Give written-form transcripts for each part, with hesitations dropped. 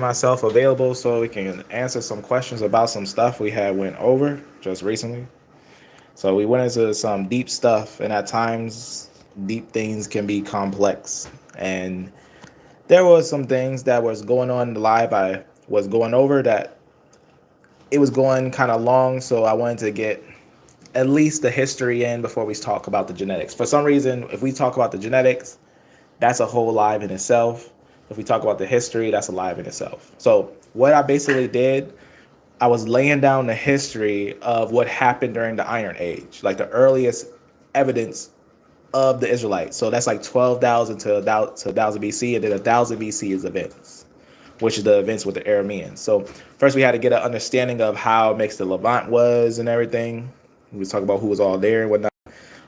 myself available so we can answer some questions about some stuff we had went over just recently. So we went into some deep stuff, and at times deep things can be complex. And there was some things that was going on in the live I was going over that it was going kind of long, so I wanted to get at least the history in before we talk about the genetics. For some reason, if we talk about the genetics, that's a whole live in itself. If we talk about the history, that's a live in itself. So what I basically did, I was laying down the history of what happened during the Iron Age, like the earliest evidence of the Israelites. So that's like 12,000 to 1,000 BC, and then 1,000 BC is events, which is the events with the Arameans. So first we had to get an understanding of how mixed the Levant was and everything. We was talking about who was all there and whatnot.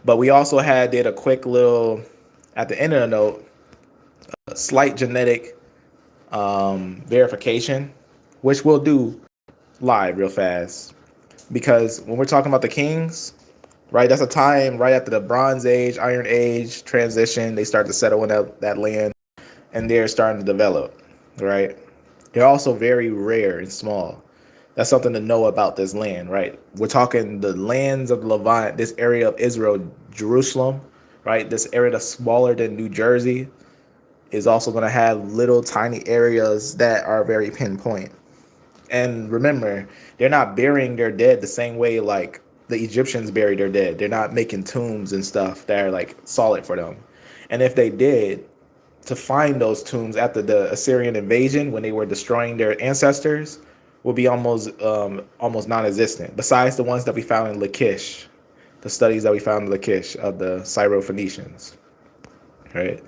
But we also did a quick little, at the end of the note, a slight genetic verification, which we'll do live real fast. Because when we're talking about the kings, right, that's a time right after the Bronze Age, Iron Age transition. They start to settle in that land, and they're starting to develop, right? They're also very rare and small. That's something to know about this land, right? We're talking the lands of Levant, this area of Israel, Jerusalem, right? This area that's smaller than New Jersey is also going to have little tiny areas that are very pinpoint. And remember, they're not burying their dead the same way like the Egyptians buried their dead. They're not making tombs and stuff that are like solid for them. And if they did, to find those tombs after the Assyrian invasion when they were destroying their ancestors would be almost non-existent. Besides the ones that we found in Lachish, the studies that we found in Lachish of the Syro-Phoenicians, right?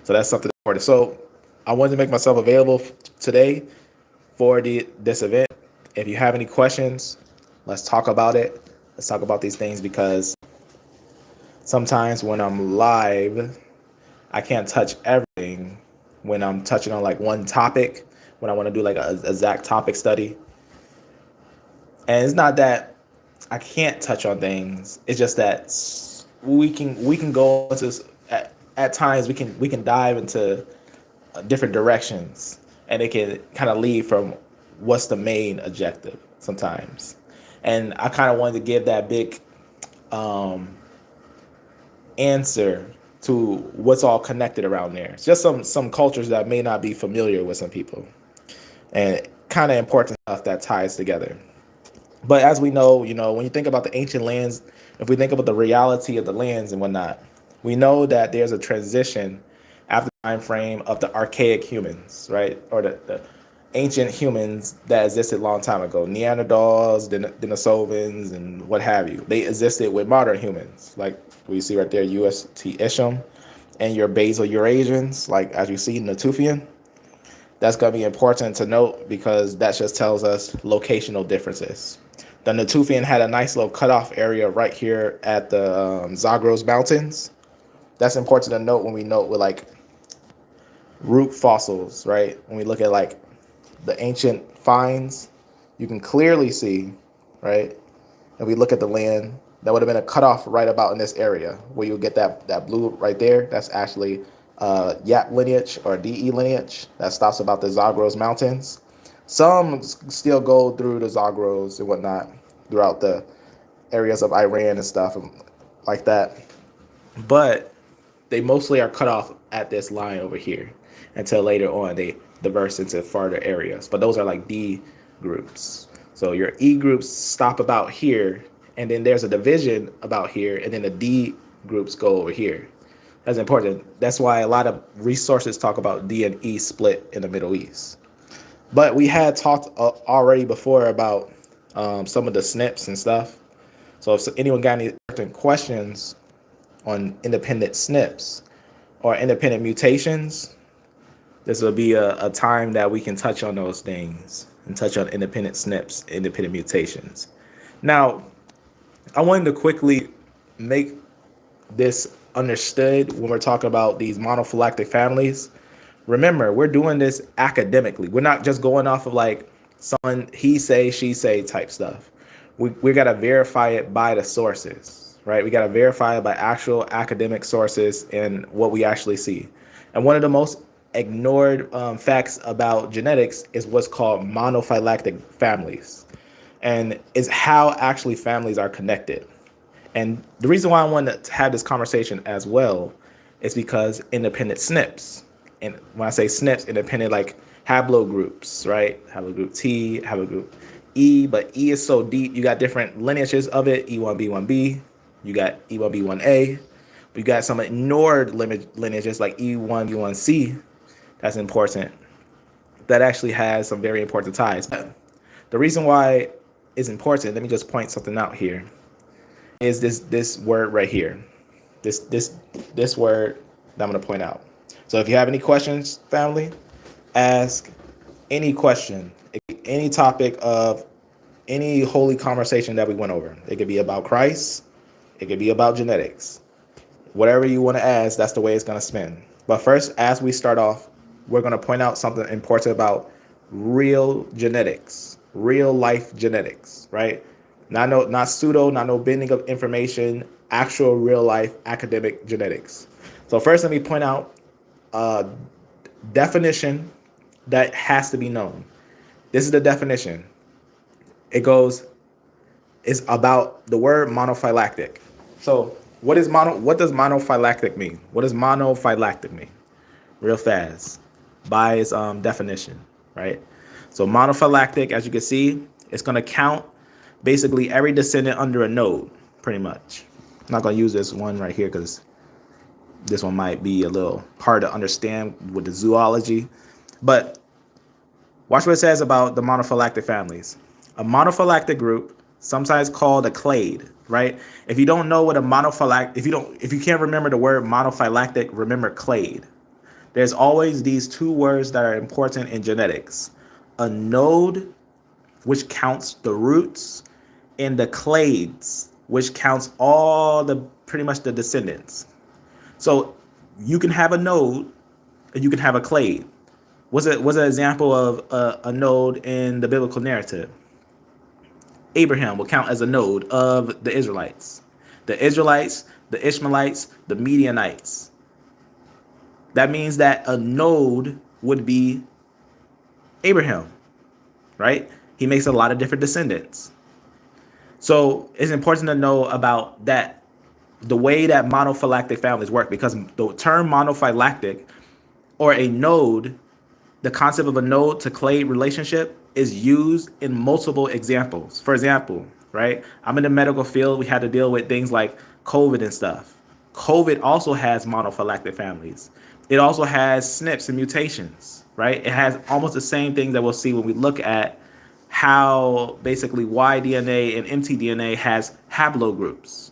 So that's something important. So I wanted to make myself available today for this event. If you have any questions, let's talk about it. Let's talk about these things, because sometimes when I'm live, I can't touch everything when I'm touching on like one topic, when I want to do like a exact topic study. And it's not that I can't touch on things. It's just that we can go into at times we can dive into different directions, and it can kind of lead from what's the main objective sometimes. And I kind of wanted to give that big answer to what's all connected around there. It's just some cultures that may not be familiar with some people, and kind of important stuff that ties together. But as we know, when you think about the ancient lands, if we think about the reality of the lands and whatnot, we know that there's a transition after the time frame of the archaic humans, right? Or the ancient humans that existed a long time ago, Neanderthals, Denisovans, and what have you. They existed with modern humans, like we see right there, UST Isham, and your basal Eurasians, like as you see, Natufian. That's going to be important to note, because that just tells us locational differences. The Natufian had a nice little cutoff area right here at the Zagros Mountains. That's important to note when we note with like root fossils, right? When we look at like the ancient finds, you can clearly see, right? If we look at the land, that would have been a cutoff right about in this area where you get that blue right there. That's actually Yap lineage or DE lineage that stops about the Zagros Mountains. Some still go through the Zagros and whatnot throughout the areas of Iran and stuff like that. But they mostly are cut off at this line over here until later on they diverse into farther areas. But those are like D groups. So your E groups stop about here, and then there's a division about here, and then the D groups go over here. That's important. That's why a lot of resources talk about D and E split in the Middle East. But we had talked already before about some of the SNPs and stuff. So if anyone got any certain questions on independent SNPs or independent mutations, this will be a time that we can touch on those things and touch on independent SNPs, independent mutations. Now, I wanted to quickly make this understood when we're talking about these monophylactic families. Remember, we're doing this academically. We're not just going off of like someone he say, she say type stuff. We got to verify it by the sources, right? We got to verify it by actual academic sources and what we actually see. And one of the most ignored facts about genetics is what's called monophyletic families, and it's how actually families are connected. And the reason why I wanted to have this conversation as well is because independent SNPs, and when I say SNPs, independent like haplogroups, right? Haplogroup T, haplogroup E, but E is so deep. You got different lineages of it: E1B1B, you got E1B1A. We got some ignored lineages like E1B1C. That's important. That actually has some very important ties. The reason why it's important, let me just point something out here, is this word right here. This word that I'm going to point out. So if you have any questions, family, ask any question, any topic of any holy conversation that we went over. It could be about Christ. It could be about genetics. Whatever you want to ask, that's the way it's going to spin. But first, as we start off, we're going to point out something important about real genetics, real life genetics, right? Not pseudo, not no bending of information, actual real life academic genetics. So first, let me point out a definition that has to be known. This is the definition. It goes, it's about the word monophyletic. So what does monophyletic mean? What does monophyletic mean? Real fast, by its definition, right? So monophyletic, as you can see, it's going to count basically every descendant under a node, pretty much. I'm not going to use this one right here because this one might be a little hard to understand with the zoology. But watch what it says about the monophyletic families. A monophyletic group, sometimes called a clade, right? If you don't know what a monophyletic, if you can't remember the word monophyletic, remember clade. There's always these two words that are important in genetics: a node, which counts the roots, and the clades, which counts all the pretty much the descendants. So you can have a node and you can have a clade. What's an example of a node in the biblical narrative? Abraham will count as a node of the Israelites. The Israelites, the Ishmaelites, the Midianites. That means that a node would be Abraham, right? He makes a lot of different descendants. So it's important to know about that, the way that monophyletic families work, because the term monophyletic or a node, the concept of a node to clade relationship is used in multiple examples. For example, right? I'm in the medical field. We had to deal with things like COVID and stuff. COVID also has monophyletic families. It also has SNPs and mutations, right? It has almost the same things that we'll see when we look at how basically Y-DNA and mtDNA has haplogroups.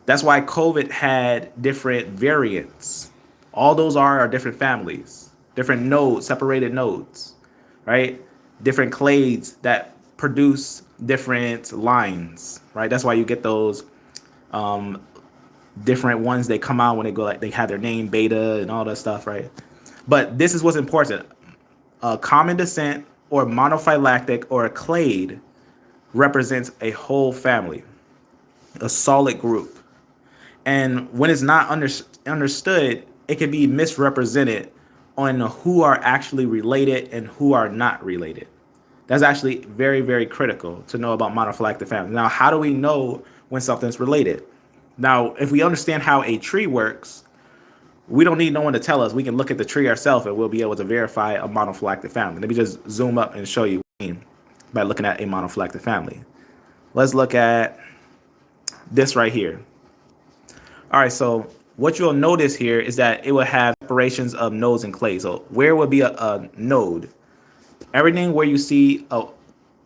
That's why COVID had different variants. All those are different families, different nodes, separated nodes, right? Different clades that produce different lines, right? That's why you get those different ones. They come out when they go, like they have their name beta and all that stuff, right? But this is what's important. A common descent or monophyletic or a clade represents a whole family, a solid group. And when it's not understood, it can be misrepresented on who are actually related and who are not related. That's actually very, very critical to know about monophyletic families. Now, how do we know when something's related? Now, if we understand how a tree works, we don't need no one to tell us. We can look at the tree ourselves and we'll be able to verify a monophyletic family. Let me just zoom up and show you what I mean by looking at a monophyletic family. Let's look at this right here. All right, so what you'll notice here is that it will have separations of nodes and clades. So where would be a node? Everything where you see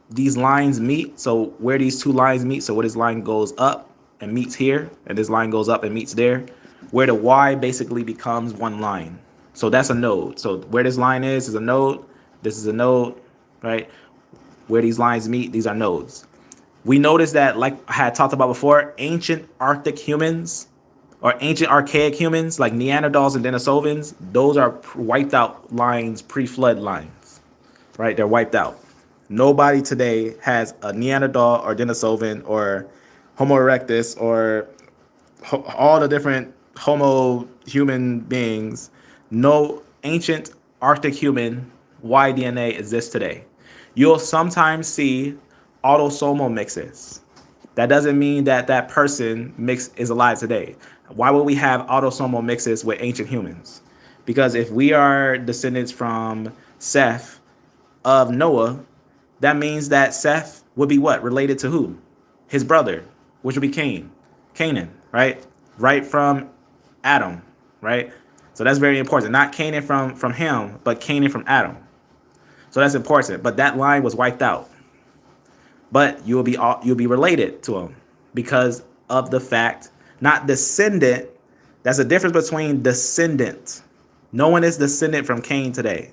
these lines meet. So where these two lines meet. So where this line goes up and meets here, and this line goes up and meets there, where the Y basically becomes one line. So that's a node. So where this line is a node. This is a node, right? Where these lines meet, these are nodes. We noticed that, like I had talked about before, ancient Arctic humans or ancient archaic humans like Neanderthals and Denisovans, those are wiped out lines, pre-flood lines, right? They're wiped out. Nobody today has a Neanderthal or Denisovan or Homo erectus or all the different Homo human beings. No ancient Arctic human Y-DNA exists today. You'll sometimes see autosomal mixes. That doesn't mean that that person is alive today. Why would we have autosomal mixes with ancient humans? Because if we are descendants from Seth of Noah, that means that Seth would be what? Related to who? His brother, which would be Canaan, right? Right from Adam, right? So that's very important. Not Canaan from him, but Canaan from Adam. So that's important. But that line was wiped out. But you'll be related to him because of the fact, not descendant. That's a difference between descendant. No one is descendant from Cain today.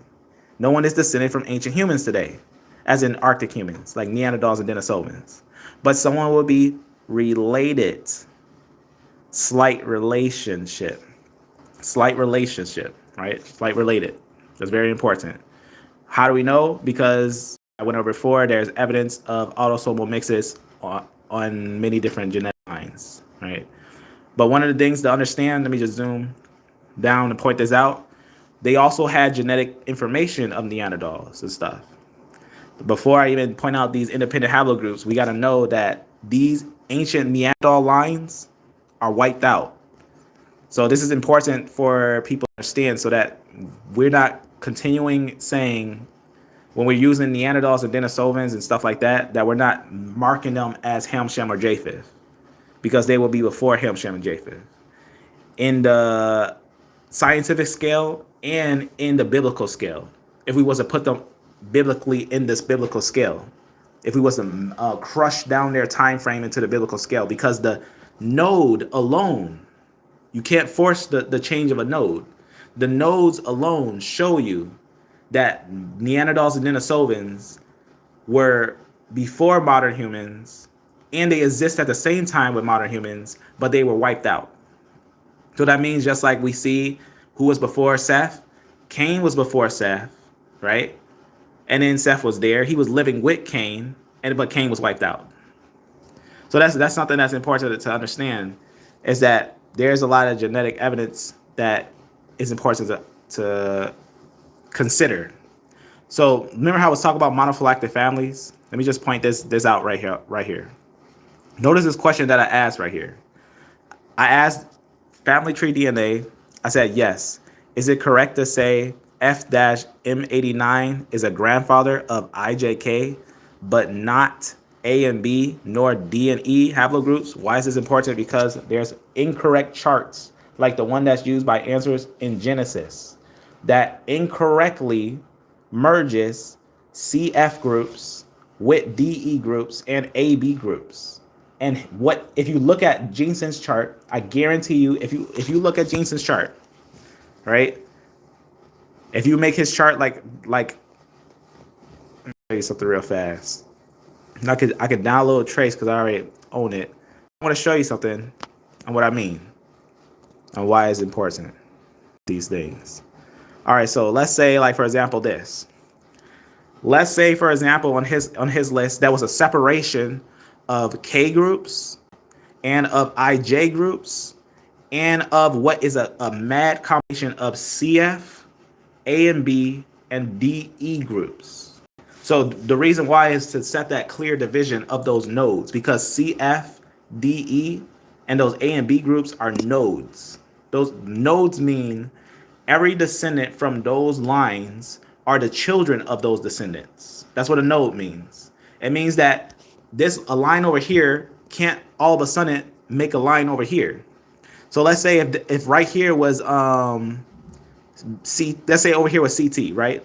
No one is descendant from ancient humans today, as in Arctic humans, like Neanderthals and Denisovans. But someone will be related. Slight relationship, right? Slight related. That's very important. How do we know? Because I went over before, there's evidence of autosomal mixes on many different genetic lines, right? But one of the things to understand, let me just zoom down and point this out. They also had genetic information of Neanderthals and stuff. Before I even point out these independent haplogroups, we got to know that these ancient Neanderthal lines are wiped out. So this is important for people to understand so that we're not continuing saying when we're using Neanderthals and Denisovans and stuff like that, that we're not marking them as Ham, Shem, or Japheth, because they will be before Ham, Shem, and Japheth in the scientific scale and in the biblical scale. If we was to put them biblically in this biblical scale, if we was to crush down their time frame into the biblical scale, because the node alone, you can't force the change of a node. The nodes alone show you that Neanderthals and Denisovans were before modern humans, and they exist at the same time with modern humans, but they were wiped out. So that means just like we see who was before Seth, Cain was before Seth, right? And then Seth was there. He was living with Cain, but Cain was wiped out. So that's something that's important to understand, is that there's a lot of genetic evidence that is important to consider. So remember how I was talking about monophylactic families? Let me just point this out right here. Notice this question that I asked right here. I asked family tree DNA. I said, yes. Is it correct to say F-M89 is a grandfather of IJK, but not A and B, nor D and E haplogroups? Why is this important? Because there's incorrect charts, like the one that's used by Answers in Genesis, that incorrectly merges CF groups with DE groups and AB groups. And what if you look at Jensen's chart? I guarantee you, if you look at Jensen's chart, right? If you make his chart like let me show you something real fast. I could download Trace because I already own it. I want to show you something and what I mean and why it's important, these things. All right, so let's say, like, for example, this. Let's say, for example, on his list, there was a separation of K groups and of IJ groups and of what is a mad combination of CF, A and B, and DE groups. So the reason why is to set that clear division of those nodes, because CF, DE, and those A and B groups are nodes. Those nodes mean every descendant from those lines are the children of those descendants. That's what a node means. It means that a line over here can't all of a sudden make a line over here. So let's say if right here was let's say over here was CT, right?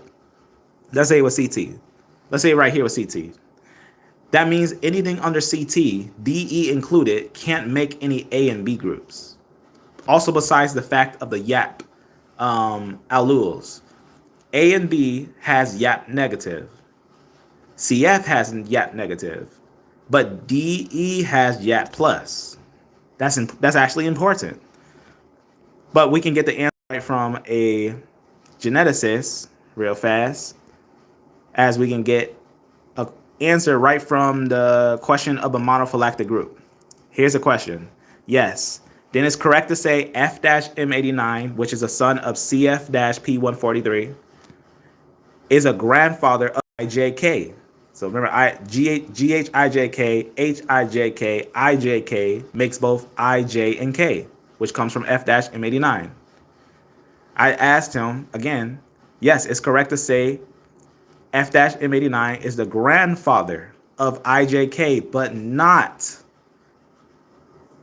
Let's say it was CT. Let's say right here was CT. That means anything under CT, DE included, can't make any A and B groups. Also, besides the fact of the YAP alleles, A and B has YAP negative. CF has YAP negative, but DE has YAP plus. That's actually important. But we can get the answer right from a geneticist real fast, as we can get an answer right from the question of a monophylactic group. Here's a question. Yes. then it's correct to say F-M89, which is a son of CF-P143, is a grandfather of IJK. So remember, GHIJK, HIJK, IJK makes both IJ and K, which comes from F-M89. I asked him again, yes, it's correct to say F-M89 is the grandfather of IJK, but not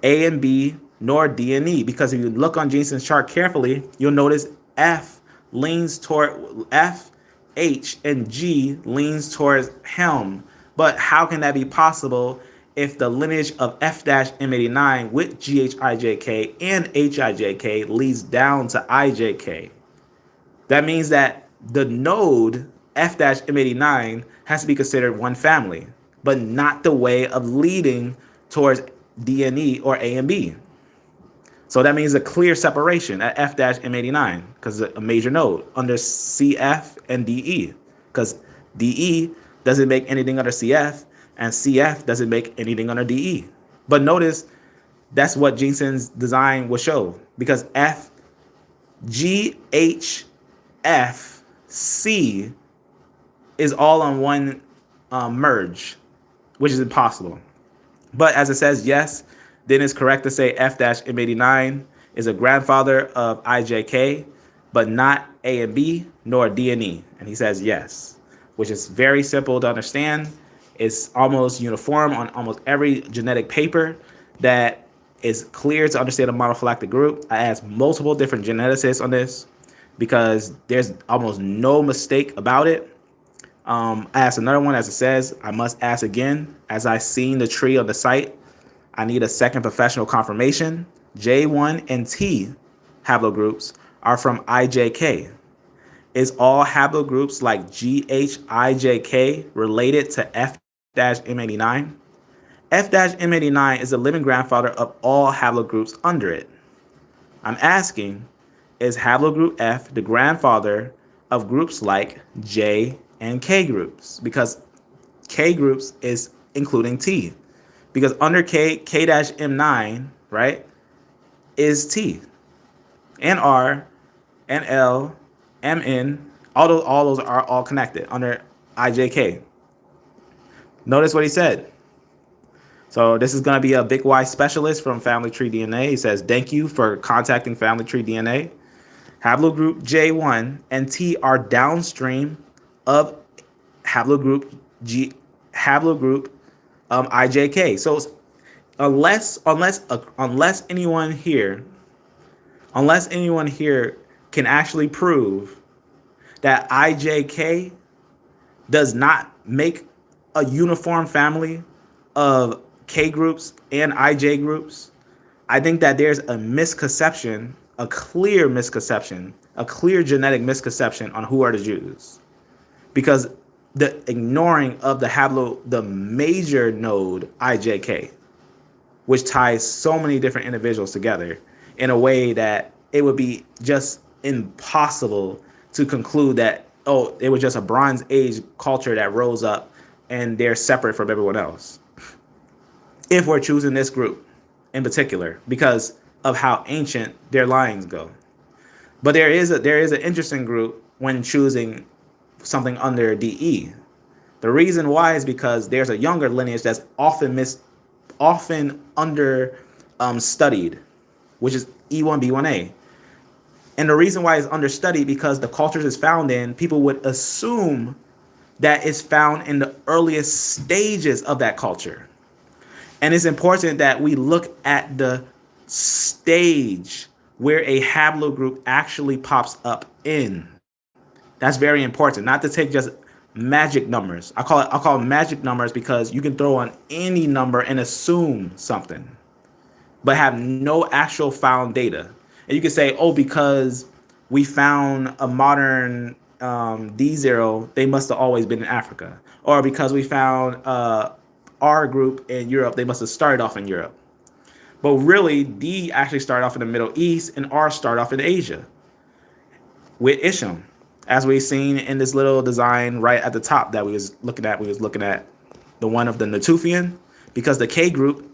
A and B nor D and E, because if you look on Jason's chart carefully, you'll notice F leans toward F, H, and G leans towards Helm. But how can that be possible if the lineage of F-M89 with GHIJK and HIJK leads down to IJK? That means that the node F-M89 has to be considered one family, but not the way of leading towards D and E or A and B. So that means a clear separation at F-M89 because it's a major node under CF and DE, because DE doesn't make anything under CF and CF doesn't make anything under DE. But notice that's what Jason's design will show, because F, G, H, F, C is all on one merge, which is impossible. But as it says, yes, then it's correct to say F-M89 is a grandfather of IJK, but not A and B nor D and E. And he says yes, which is very simple to understand. It's almost uniform on almost every genetic paper that is clear to understand a monophylactic group. I asked multiple different geneticists on this because there's almost no mistake about it. I asked another one, as it says, I must ask again, as I seen the tree on the site, I need a second professional confirmation. J1 and T haplogroups are from IJK. Is all haplogroups like GHIJK related to F-M89? F-M89 is the living grandfather of all haplogroups under it. I'm asking, is haplogroup F the grandfather of groups like J and K groups? Because K groups is including T. Because under K-M9, right, is T. And R, and L, MN, all those are all connected under IJK. Notice what he said. So this is going to be a Big Y specialist from Family Tree DNA. He says, thank you for contacting Family Tree DNA. Haplogroup J1 and T are downstream of haplogroup IJK. So unless anyone here can actually prove that IJK does not make a uniform family of K groups and IJ groups, I think that there's a misconception, a clear misconception, a clear genetic misconception on who are the Jews. Because the ignoring of the major node IJK, which ties so many different individuals together in a way that it would be just impossible to conclude that, oh, it was just a Bronze Age culture that rose up and they're separate from everyone else. If we're choosing this group in particular, because of how ancient their lines go. But there is an interesting group when choosing something under DE. The reason why is because there's a younger lineage that's often under studied, which is E1B1A. And the reason why it's understudied because the cultures it's found in, people would assume that it's found in the earliest stages of that culture. And it's important that we look at the stage where a haplogroup actually pops up in. That's very important, not to take just magic numbers. I call it magic numbers because you can throw on any number and assume something, but have no actual found data. And you can say, oh, because we found a modern D0, they must have always been in Africa. Or because we found R group in Europe, they must have started off in Europe. But really, D actually started off in the Middle East and R started off in Asia with Isham, as we've seen in this little design right at the top that we was looking at. We was looking at the one of the Natufian, because the K group,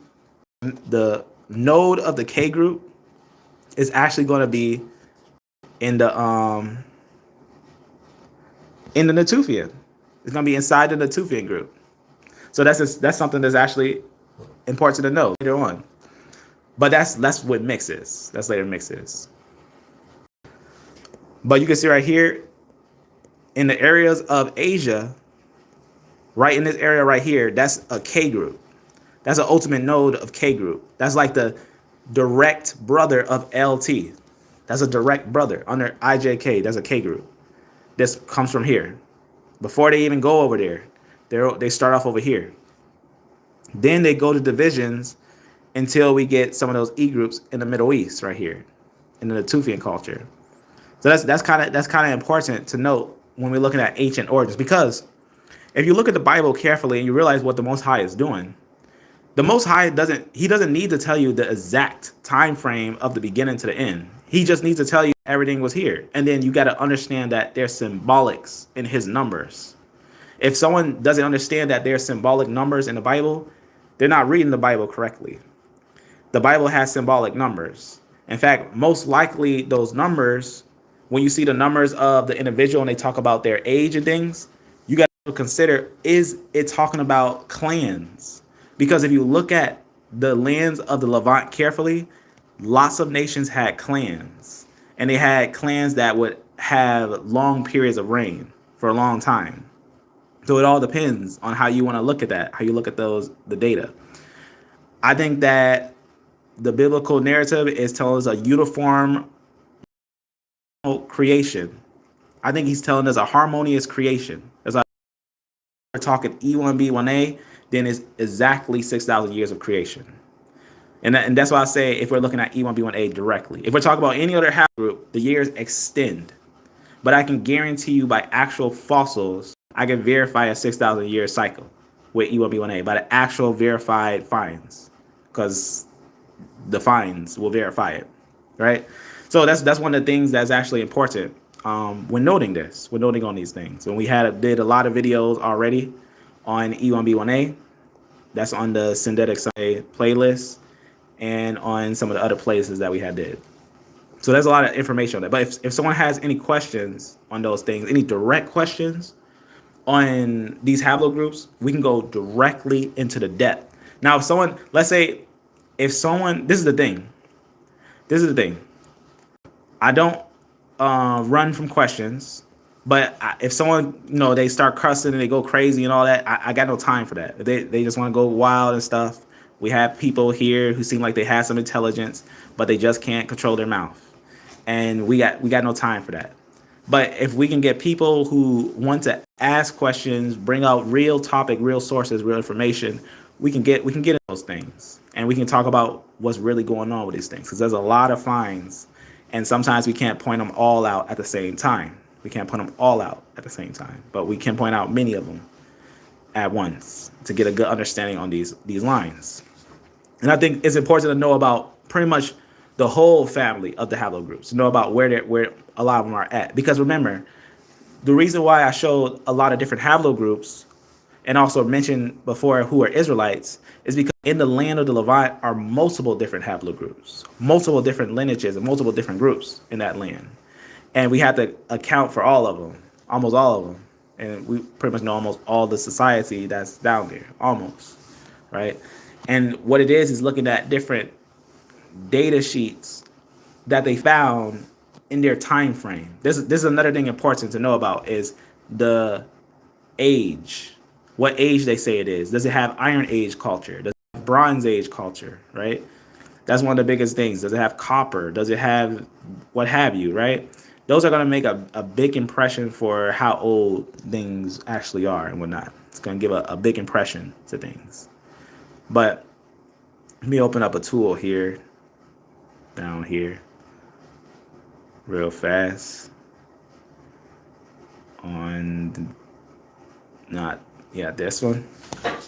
the node of the K group is actually going to be in the Natufian. It's going to be inside the Natufian group. So that's something that's actually important to know later on. But that's what mixes. That's later mixes. But you can see right here in the areas of Asia, right in this area right here, that's a K group. That's an ultimate node of K group. That's like the direct brother of LT. That's a direct brother under IJK. That's a K group. This comes from here. Before they even go over there, they start off over here. Then they go to divisions until we get some of those E groups in the Middle East right here in the Natufian culture. So that's kind of important to note when we're looking at ancient origins, because if you look at the Bible carefully and you realize what the Most High is doing, the Most High doesn't need to tell you the exact time frame of the beginning to the end. He just needs to tell you everything was here. And then you got to understand that there's symbolics in his numbers. If someone doesn't understand that there's symbolic numbers in the Bible, they're not reading the Bible correctly. The Bible has symbolic numbers. In fact, most likely those numbers, when you see the numbers of the individual and they talk about their age and things, you got to consider, is it talking about clans? Because if you look at the lands of the Levant carefully, lots of nations had clans. And they had clans that would have long periods of reign for a long time. So it all depends on how you want to look at that, how you look at the data. I think that the biblical narrative is telling us a uniform creation. I think he's telling us a harmonious creation. As we're talking E1B1A, then it's exactly 6,000 years of creation. And that's why I say if we're looking at E1B1A directly. If we're talking about any other haplogroup, the years extend. But I can guarantee you by actual fossils, I can verify a 6,000 year cycle with E1B1A by the actual verified finds, because the finds will verify it, right? So that's one of the things that's actually important when noting this, when noting on these things. When we did a lot of videos already on E1B1A, that's on the Synthetic Sunday playlist and on some of the other places that we did. So there's a lot of information on that. But if someone has any questions on those things, any direct questions on these haplogroups, we can go directly into the depth. Now, if someone, let's say, this is the thing. I don't run from questions, but if someone, they start cussing and they go crazy and all that, I got no time for that. They just want to go wild and stuff. We have people here who seem like they have some intelligence, but they just can't control their mouth. And we got no time for that. But if we can get people who want to ask questions, bring out real topic, real sources, real information, we can get into those things. And we can talk about what's really going on with these things. Because there's a lot of finds. And sometimes we can't point them all out at the same time. But we can point out many of them at once to get a good understanding on these lines. And I think it's important to know about pretty much the whole family of the haplogroups, to know about where a lot of them are at. Because remember, the reason why I showed a lot of different haplogroups and also mentioned before who are Israelites is because in the land of the Levant are multiple different haplogroups, multiple different lineages, and multiple different groups in that land. And we have to account for all of them, almost all of them. And we pretty much know almost all the society that's down there, almost, right? And what it is looking at different data sheets that they found in their time frame. This is another thing important to know about is the age. What age they say it is. Does it have Iron Age culture? Does it have Bronze Age culture, right? That's one of the biggest things. Does it have copper? Does it have what have you, right? Those are going to make a big impression for how old things actually are and whatnot. It's going to give a big impression to things. But let me open up a tool here, down here, real fast. This one.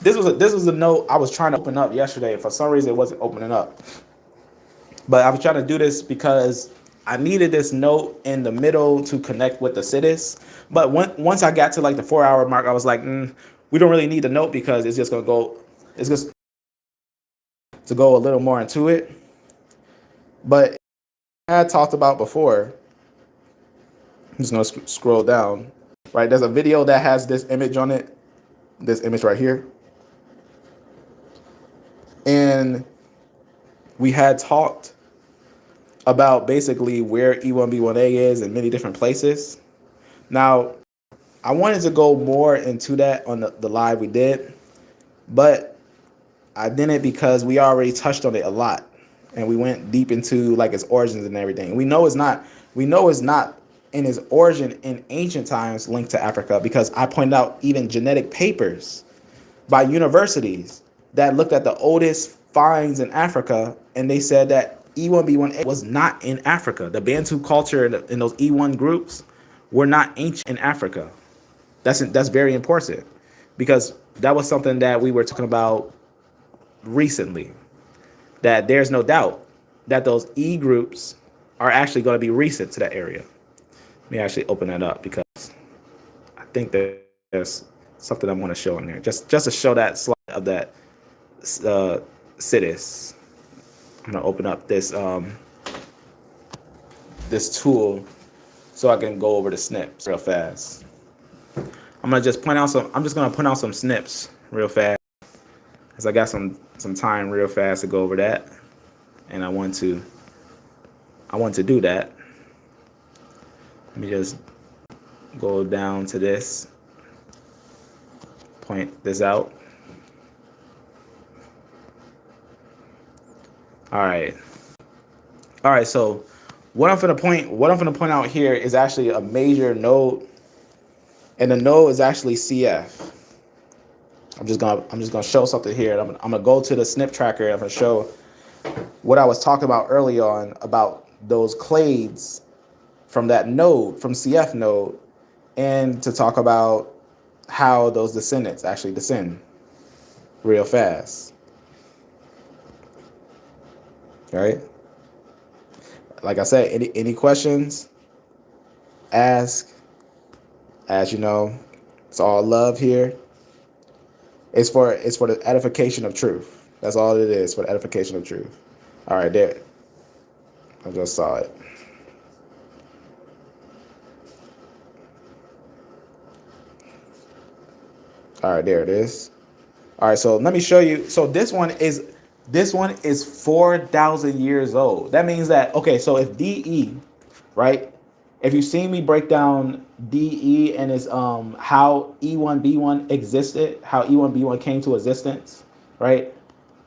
This was a note I was trying to open up yesterday. For some reason, it wasn't opening up. But I was trying to do this because I needed this note in the middle to connect with the cities. But once I got to like the 4-hour mark, I was like, we don't really need the note because it's just to go a little more into it. But had talked about before. I'm just gonna scroll down. Right, there's a video that has this image on it, this image right here, and we had talked about basically where E1B1A is in many different places. Now, I wanted to go more into that on the live we did, but I didn't because we already touched on it a lot, and we went deep into like its origins and everything. We know it's not in its origin in ancient times linked to Africa, because I pointed out even genetic papers by universities that looked at the oldest finds in Africa, and they said that E1B1A was not in Africa. The Bantu culture in those E1 groups were not ancient in Africa. That's very important, because that was something that we were talking about recently, that there's no doubt that those E groups are actually going to be recent to that area. Let me actually open that up, because I think that there's something I want to show in there. Just to show that slide of that CITES. I'm going to open up this this tool so I can go over the SNPs real fast. I'm just going to point out some SNPs real fast, because I got some time real fast to go over that, and I want to do that. Let me just go down to this, point this out. All right. So what I'm going to point out here is actually a major node, and the node is actually CF. I'm just gonna show something here. I'm gonna go to the SNP tracker, and I'm gonna show what I was talking about early on about those clades from that node, from CF node, and to talk about how those descendants actually descend real fast. All right. Like I said, any questions, ask. As you know, it's all love here. It's for the edification of truth. That's all it is, for the edification of truth. All right, there. I just saw it. All right, there it is. All right, so let me show you. So this one is 4,000 years old. That means that, okay, so if DE, right? If you see me break down DE and its how E1B1 existed, how E1B1 came to existence, right?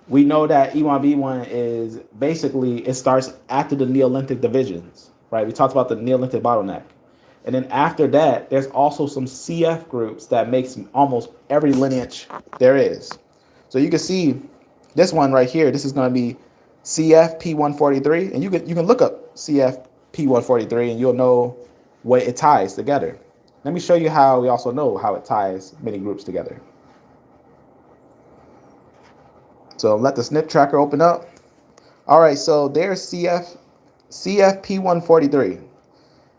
We know that E1B1 is basically, it starts after the Neolithic divisions, right? We talked about the Neolithic bottleneck. And then after that, there's also some CF groups that makes almost every lineage there is. So you can see this one right here. This is going to be CF P143, and you can look up CF P143, and you'll know what it ties together. Let me show you how we also know how it ties many groups together. So let the SNP tracker open up. All right, so there's CF P143.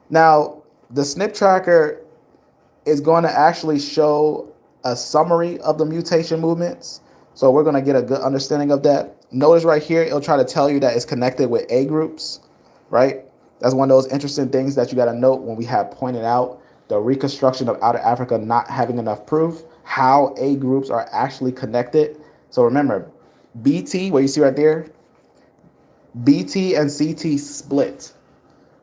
Now, the SNP tracker is going to actually show a summary of the mutation movements. So we're going to get a good understanding of that. Notice right here, it'll try to tell you that it's connected with A groups, right? That's one of those interesting things that you got to note when we have pointed out the reconstruction of Outer Africa not having enough proof, how A groups are actually connected. So remember, BT, where you see right there, BT and CT split.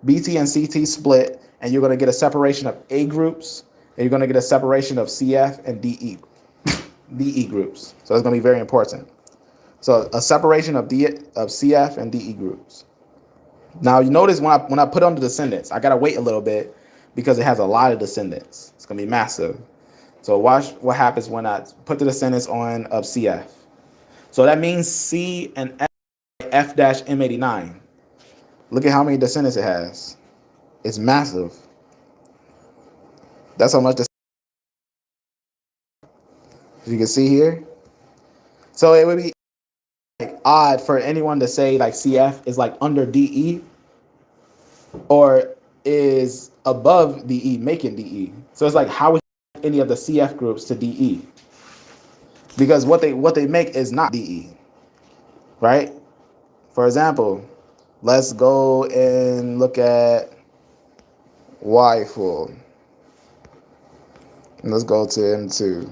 BT and CT split, and you're going to get a separation of A groups, and you're going to get a separation of CF and DE groups. So it's going to be very important. So a separation of CF and DE groups. Now you notice when I put on the descendants, I got to wait a little bit because it has a lot of descendants. It's going to be massive. So watch what happens when I put the descendants on of CF. So that means C and F-M89. Look at how many descendants it has. It's massive. That's how much you can see here. So it would be like odd for anyone to say like CF is like under DE or is above DE, making DE. So it's like, how would any of the CF groups to DE? Because what they make is not DE, right? For example, Let's go and look at Y full. And let's go to M2.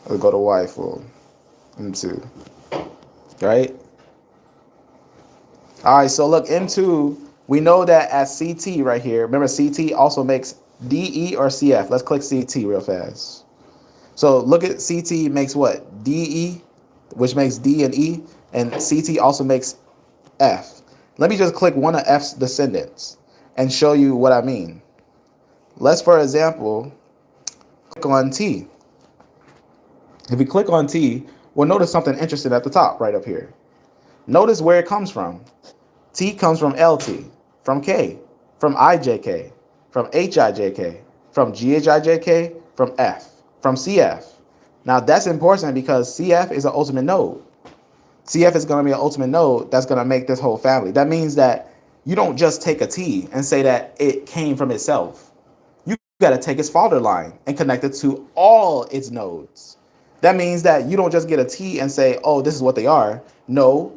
Let's go to Y full. M2. Right? All right, so look, M2, we know that at CT right here, remember CT also makes DE or CF. Let's click CT real fast. So look at CT makes what? DE, which makes D and E, and CT also makes F. Let me just click one of F's descendants and show you what I mean. Let's, for example, click on T. If we click on T, we'll notice something interesting at the top right up here. Notice where it comes from. T comes from LT, from K, from IJK, from HIJK, from GHIJK, from F, from CF. Now that's important because CF is an ultimate node. CF is going to be an ultimate node that's going to make this whole family. That means that you don't just take a T and say that it came from itself. You got to take its father line and connect it to all its nodes. That means that you don't just get a T and say, oh, this is what they are. No,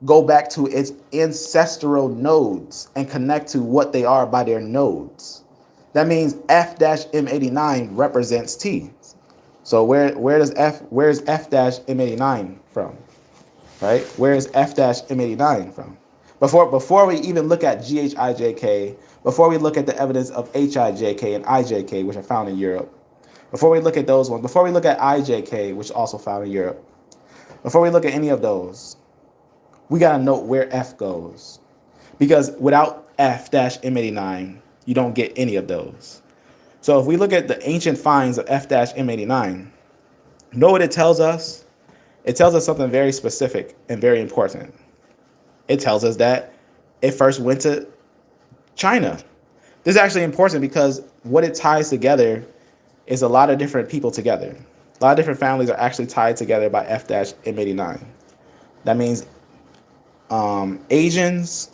go back to its ancestral nodes and connect to what they are by their nodes. That means F-M89 represents T. So where's F-M89 from? Right? Where is F-M89 from? Before we even look at GHIJK, before we look at the evidence of HIJK and IJK, which are found in Europe, before we look at those ones, before we look at IJK, which is also found in Europe, before we look at any of those, we got to note where F goes. Because without F-M89, you don't get any of those. So if we look at the ancient finds of F-M89, know what it tells us? It tells us something very specific and very important. It tells us that it first went to China. This is actually important because what it ties together is a lot of different people together. A lot of different families are actually tied together by F-M89. That means Asians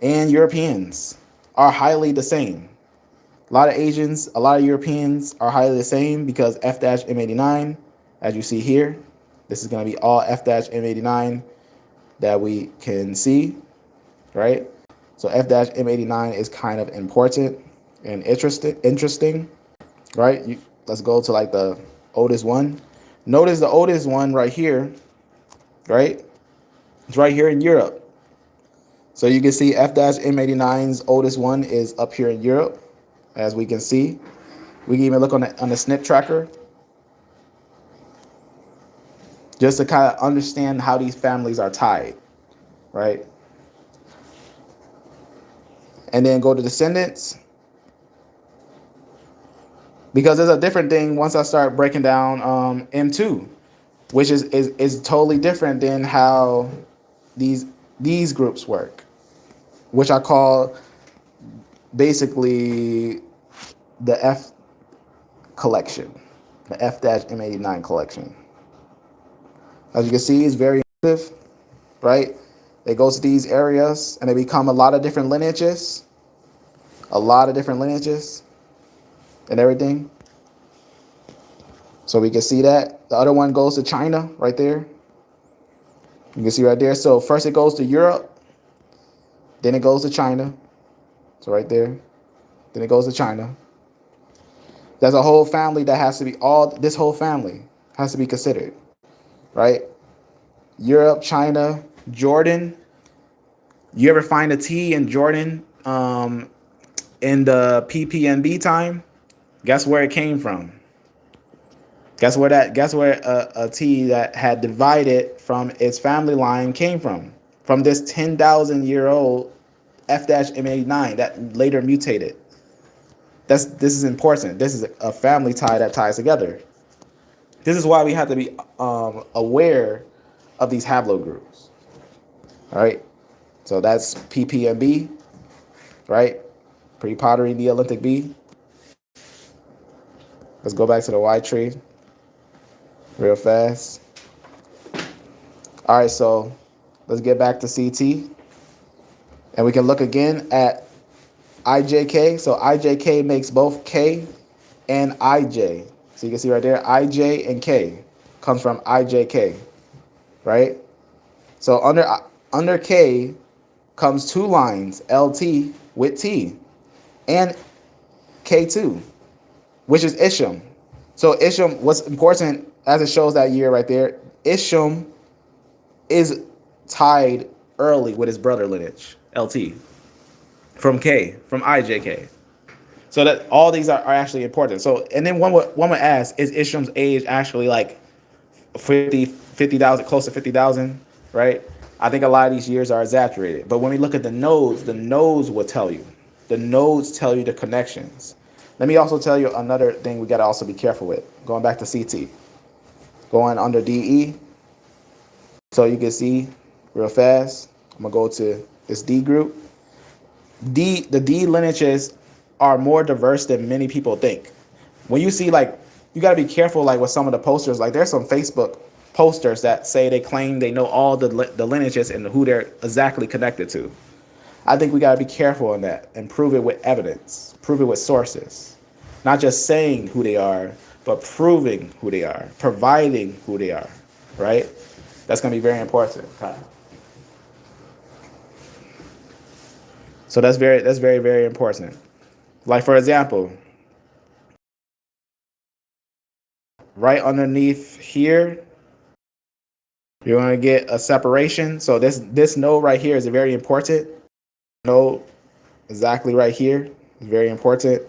and Europeans are highly the same. A lot of Asians, a lot of Europeans are highly the same because F-M89, as you see here, this is going to be all F-M89 that we can see, right? So F-M89 is kind of important and interesting, right? Let's go to like the oldest one. Notice the oldest one right here, right? It's right here in Europe. So you can see F-M89's oldest one is up here in Europe, as we can see. We can even look on the SNP tracker just to kind of understand how these families are tied, right? And then go to descendants. Because there's a different thing once I start breaking down M2, which is totally different than how these groups work, which I call basically the F collection, the F-M89 collection. As you can see, it's very active, right? They go to these areas and they become a lot of different lineages and everything. So we can see that. The other one goes to China right there. You can see right there. So first it goes to Europe, then it goes to China. So right there, then it goes to China. There's a whole family that has to be, this whole family has to be considered, right? Europe, China, Jordan. You ever find a T in Jordan in the PPNB time? Guess where it came from? Guess where a T that had divided from its family line came from? From this 10,000-year-old F-M89 that later mutated. This is important. This is a family tie that ties together. This is why we have to be aware of these haplogroups. All right. So that's PPNB, right? Pre-pottery Neolithic B. Let's go back to the Y tree real fast. All right, so let's get back to CT. And we can look again at IJK. So IJK makes both K and IJ. So you can see right there, IJ and K comes from IJK, right? So under K, comes two lines, LT with T, and K2, which is Isham. So Isham, what's important as it shows that year right there, Isham is tied early with his brother lineage, LT, from IJK. So that all these are actually important. So, and then one would ask, is Isham's age actually like 50,000, close to 50,000, right? I think a lot of these years are exaggerated. But when we look at the nodes will tell you. The nodes tell you the connections. Let me also tell you another thing we got to also be careful with. Going back to CT. Going under DE. So you can see real fast. I'm going to go to this D group. The D lineages are more diverse than many people think. When you see, like, you got to be careful, like with some of the posters, like there's some Facebook posters that say they claim they know all the lineages and who they're exactly connected to. I think we got to be careful on that and prove it with evidence, prove it with sources, not just saying who they are, but proving who they are, providing who they are, right? That's going to be very important. So that's very, very important. Like, for example, right underneath here, you're going to get a separation. So this node right here is very important. Node exactly right here is very important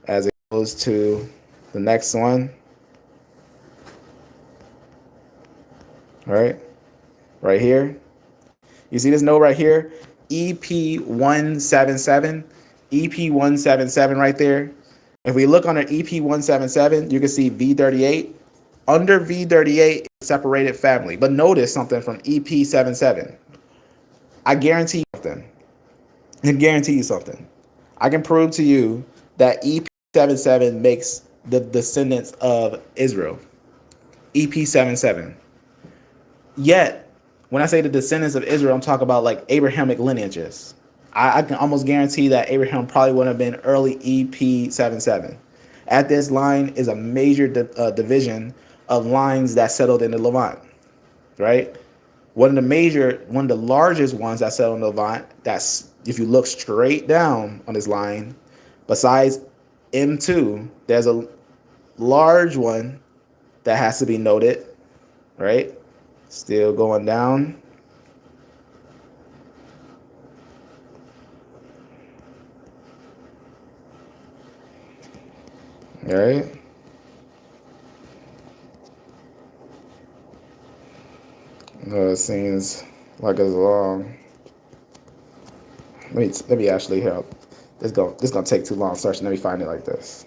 as it goes to the next one. All right here. You see this node right here? EP177. EP177 right there. If we look under EP177, you can see V38. Under V38, separated family. But notice something from EP77. I guarantee you something. I can prove to you that EP77 makes the descendants of Israel. EP77. Yet, when I say the descendants of Israel, I'm talking about like Abrahamic lineages. I can almost guarantee that Abraham probably would have been early EP77. At this line is a major division of lines that settled in the Levant, right? One of the largest ones that settled in the Levant, that's, if you look straight down on this line, besides M2, there's a large one that has to be noted, right? Still going down. All right. No, it seems like it's long. Let me actually help. This gonna take too long searching. Let me find it like this.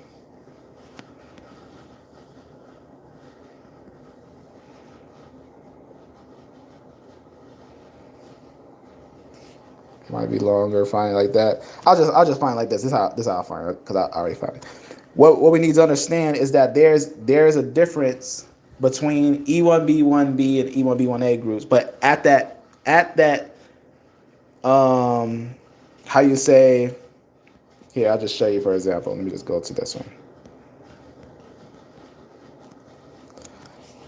Might be longer. Find it like that. I'll just find it like this. This is how I find it, because I already found it. What we need to understand is that there's a difference between E1B1B and E1B1A groups, but at that how you say, here, I'll just show you for example. Let me just go to this one.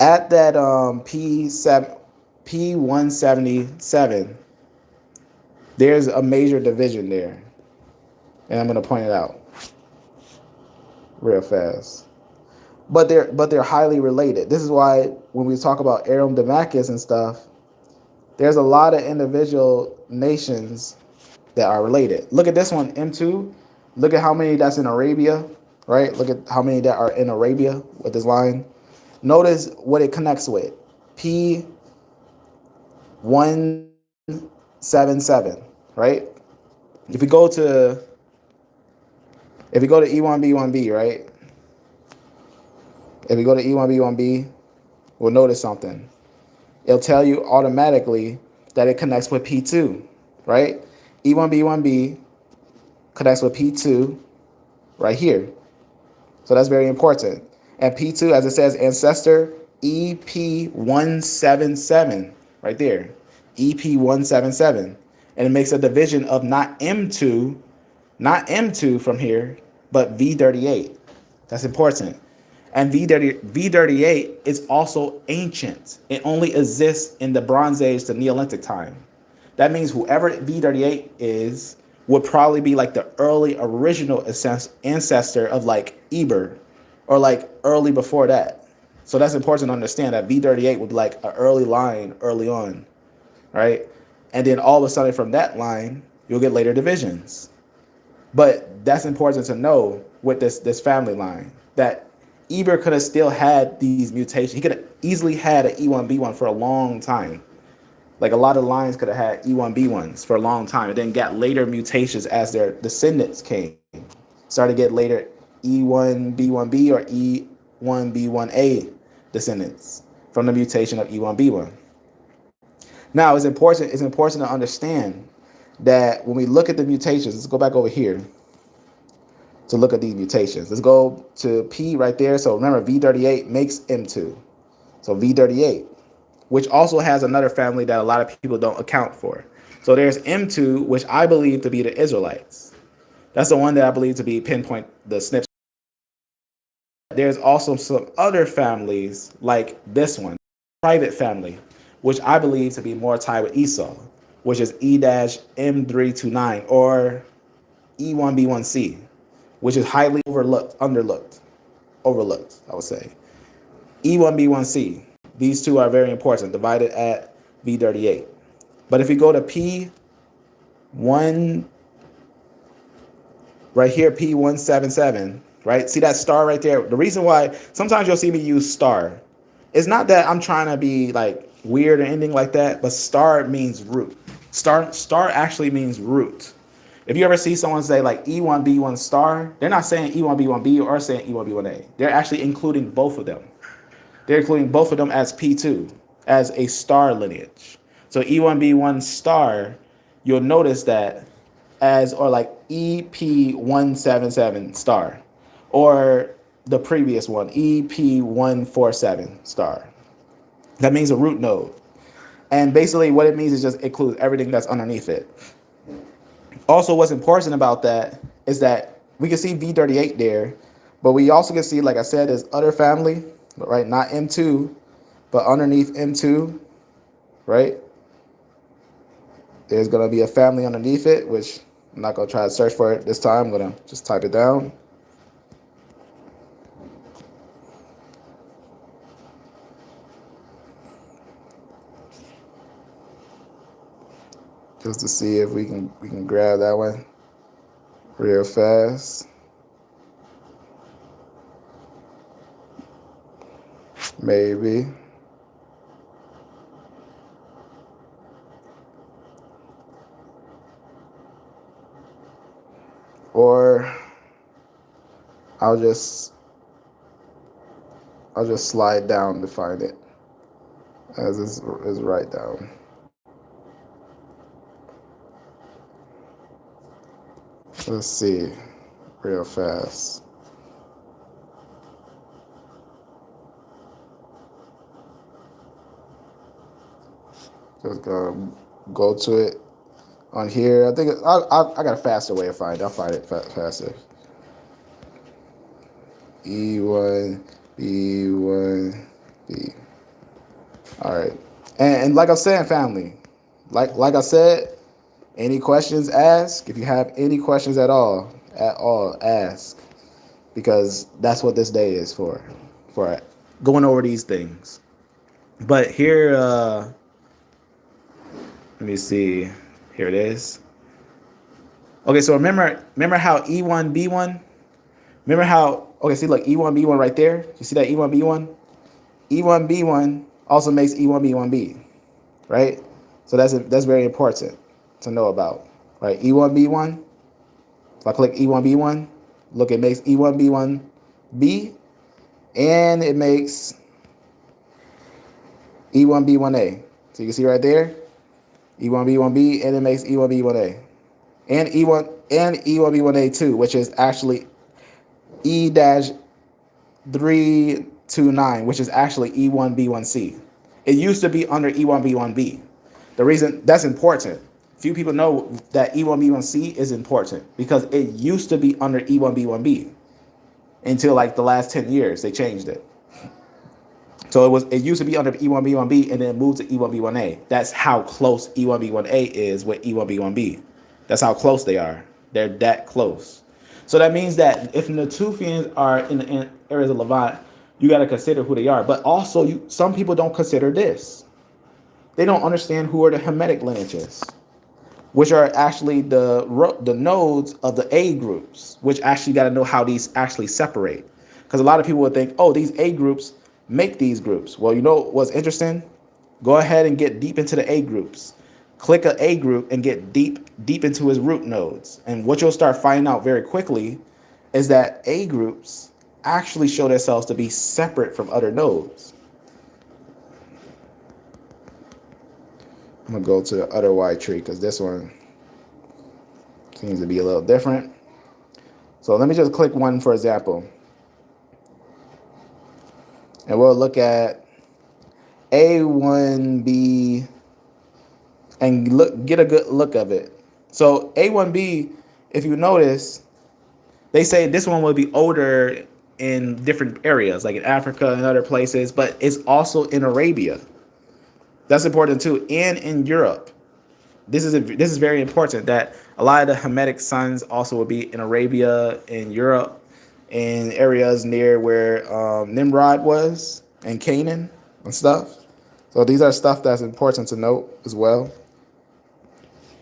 At that P177, there's a major division there, and I'm going to point it out real fast. But they're highly related. This is why when we talk about Aram Damascus and stuff, there's a lot of individual nations that are related. Look at this one, M2. Look at how many that's in Arabia, right? Look at how many that are in Arabia with this line. Notice what it connects with. P177, right? If we go to E1B1B, right? If we go to E1B1B, we'll notice something. It'll tell you automatically that it connects with P2, right? E1B1B connects with P2 right here. So that's very important. And P2, as it says, ancestor EP177 right there. EP177. And it makes a division of not M2 from here, but V38. That's important. And V38 is also ancient. It only exists in the Bronze Age to Neolithic time. That means whoever V38 is would probably be like the early original ancestor of like Eber, or like early before that. So that's important to understand that V38 would be like an early line early on, right? And then all of a sudden from that line, you'll get later divisions. But that's important to know with this family line, that Eber could have still had these mutations. He could have easily had an E1B1 for a long time. Like a lot of lines could have had E1B1s for a long time, and then got later mutations as their descendants came. Started to get later E1B1B or E1B1A descendants from the mutation of E1B1. Now, it's important to understand that when we look at the mutations, let's go back over here to look at these mutations. Let's go to P right there. So remember, V38 makes M2. So V38, which also has another family that a lot of people don't account for. So there's M2, which I believe to be the Israelites. That's the one that I believe to be pinpoint the SNPs. There's also some other families like this one, private family, which I believe to be more tied with Esau, which is E-M329 or E1B1C, which is highly overlooked, I would say. E1B1C, these two are very important, divided at V38. But if we go to P1, right here, P177, right? See that star right there? The reason why sometimes you'll see me use star, it's not that I'm trying to be like weird or anything like that, but star means root. Star actually means root. If you ever see someone say like E1B1 star, they're not saying E1B1B or saying E1B1A. They're actually including both of them. They're including both of them as P2, as a star lineage. So E1B1 star, you'll notice that as, or like EP177 star, or the previous one, EP147 star. That means a root node. And basically what it means is just includes everything that's underneath it. Also, what's important about that is that we can see V38 there, but we also can see, like I said, there's other family, right? Not M2, but underneath M2, right? There's going to be a family underneath it, which I'm not going to try to search for it this time. I'm going to just type it down. Just to see if we can grab that one real fast. Maybe. Or I'll just slide down to find it, as is right down. Let's see, real fast. Just go to it on here. I think I got a faster way to find it. I'll find it faster. E1, B1, B. All right. And like I said, family, like I said, any questions, ask. If you have any questions at all, ask. Because that's what this day is for going over these things. But here, let me see. Here it is. Okay, so remember how E1B1? Remember how, okay, see, like E1B1 right there? You see that E1B1? E1B1 also makes E1B1B, right? So that's very important to know about, right? E1B1, if I click E1B1, look, it makes E1B1B, and it makes E1B1A. So you can see right there, E1B1B, and it makes E1B1A. And E1B1A too, which is actually E-329, which is actually E1B1C. It used to be under E1B1B. The reason that's important, few people know that E1B1C is important because it used to be under E1B1B until like the last 10 years, they changed it. So it used to be under E1B1B and then moved to E1B1A. That's how close E1B1A is with E1B1B. That's how close they are. They're that close. So that means that if the Natufians are in the areas of Levant, you got to consider who they are. But also, some people don't consider this. They don't understand who are the Hamitic lineages, which are actually the nodes of the A groups, which actually got to know how these actually separate. Because a lot of people would think, oh, these A groups make these groups. Well, you know what's interesting? Go ahead and get deep into the A groups. Click an A group and get deep into its root nodes. And what you'll start finding out very quickly is that A groups actually show themselves to be separate from other nodes. I'm going to go to the other Y tree because this one seems to be a little different. So let me just click one, for example. And we'll look at A1B and get a good look of it. So A1B, if you notice, they say this one will be older in different areas, like in Africa and other places, but it's also in Arabia. That's important too, and in Europe. This is very important that a lot of the Hamitic sons also will be in Arabia, in Europe, in areas near where Nimrod was, and Canaan and stuff. So these are stuff that's important to note as well,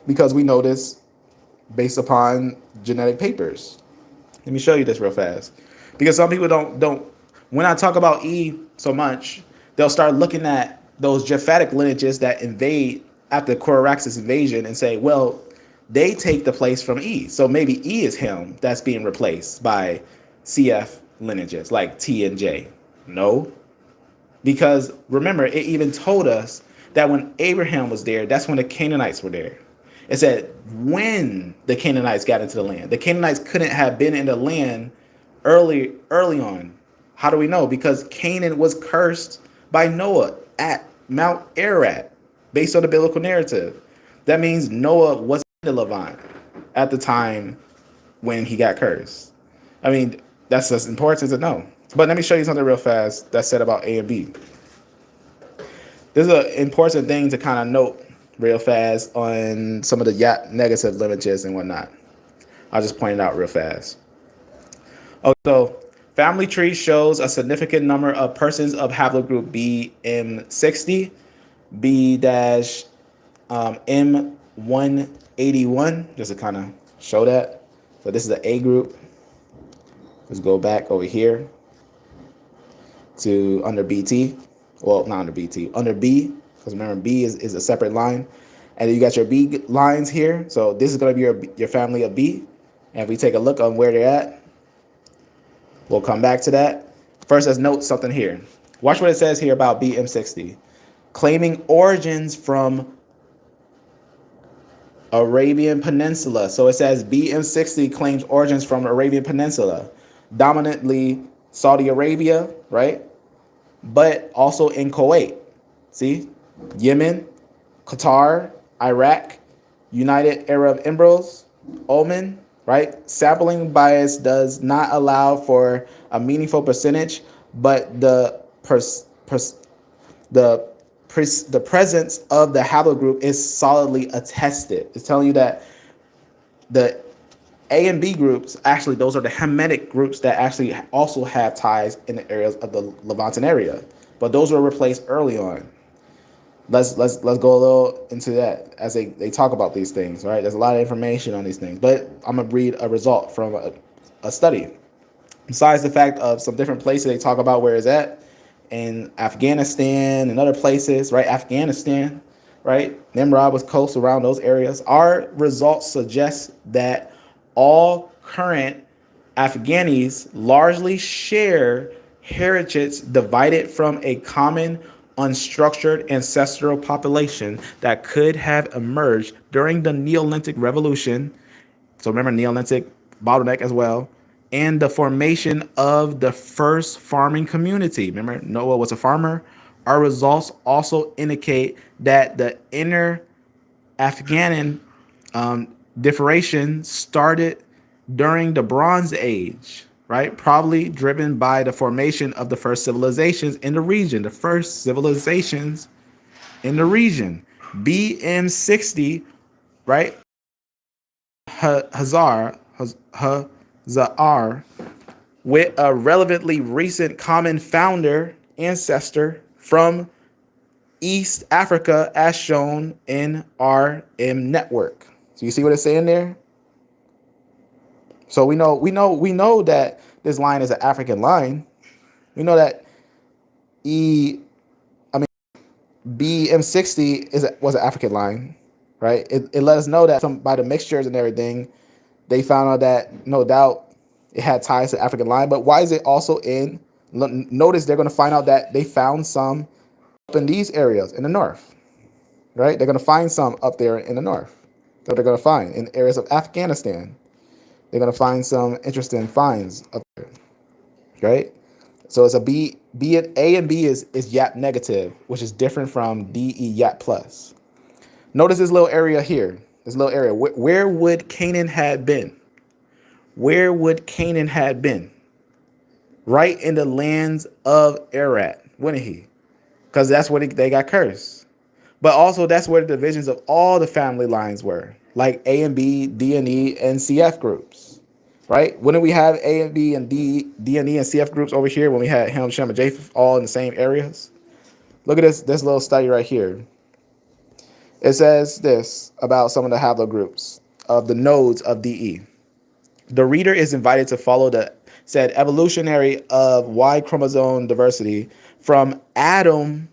because we know this based upon genetic papers. Let me show you this real fast, because some people don't. When I talk about E so much, they'll start looking at those Japhetic lineages that invade after Corax's invasion and say, well, they take the place from E. So maybe E is him that's being replaced by CF lineages like T and J. No, because remember, it even told us that when Abraham was there, that's when the Canaanites were there. It said when the Canaanites got into the land. The Canaanites couldn't have been in the land early on. How do we know? Because Canaan was cursed by Noah at Mount Ararat, based on the biblical narrative. That means Noah was in the Levant at the time when he got cursed. I mean, that's just important to know. But let me show you something real fast that's said about A and B. This is an important thing to kind of note real fast on some of the negative lineages and whatnot. I'll just point it out real fast. Oh, so family tree shows a significant number of persons of haplogroup BM60, B-M181, just to kind of show that. So this is the A group. Let's go back over here to under BT. Well, not under BT, under B, because remember B is a separate line. And then you got your B lines here. So this is going to be your family of B. And if we take a look on where they're at, we'll come back to that. First, let's note something here. Watch what it says here about BM60. Claiming origins from Arabian Peninsula. So it says BM60 claims origins from Arabian Peninsula, dominantly Saudi Arabia, right? But also in Kuwait. See? Yemen, Qatar, Iraq, United Arab Emirates, Oman, right? Sampling bias does not allow for a meaningful percentage, but the presence of the haplogroup is solidly attested. It's telling you that the A and B groups, actually, those are the Hamitic groups that actually also have ties in the areas of the Levantan area, but those were replaced early on. Let's go a little into that as they talk about these things, right? There's a lot of information on these things, but I'm gonna read a result from a study. Besides the fact of some different places they talk about where it's at, in Afghanistan and other places, right? Afghanistan, right? Nimrod was close around those areas. Our results suggest that all current Afghanis largely share heritage divided from a common unstructured ancestral population that could have emerged during the Neolithic Revolution. So remember Neolithic bottleneck as well. And the formation of the first farming community. Remember, Noah was a farmer. Our results also indicate that the inner Afghan differentiation started during the Bronze Age, right? Probably driven by the formation of the first civilizations in the region. The first civilizations in the region. BM60, right? Hazar, with a relevantly recent common founder ancestor from East Africa, as shown in RM network. So you see what it's saying there? So we know that this line is an African line. We know that BM60 was an African line, right? It let us know that by the mixtures and everything, they found out that no doubt it had ties to African line. But why is it also in? Notice they're going to find out that they found some up in these areas in the north, right? They're going to find some up there in the north that they're going to find in areas of Afghanistan. They're going to find some interesting finds up there, right? So it's a B. A and B is YAP negative, which is different from DE YAP plus. Notice this little area here. This little area. Where would Canaan had been? Where would Canaan had been? Right in the lands of Ararat, wouldn't he? Because that's where they got cursed. But also that's where the divisions of all the family lines were, like A and B, D and E, and CF groups, right? Wouldn't we have A and B and D and E and CF groups over here when we had Ham, Shem, and Japheth all in the same areas? Look at this little study right here. It says this about some of the haplogroups of the nodes of DE. The reader is invited to follow the said evolutionary of Y chromosome diversity from Adam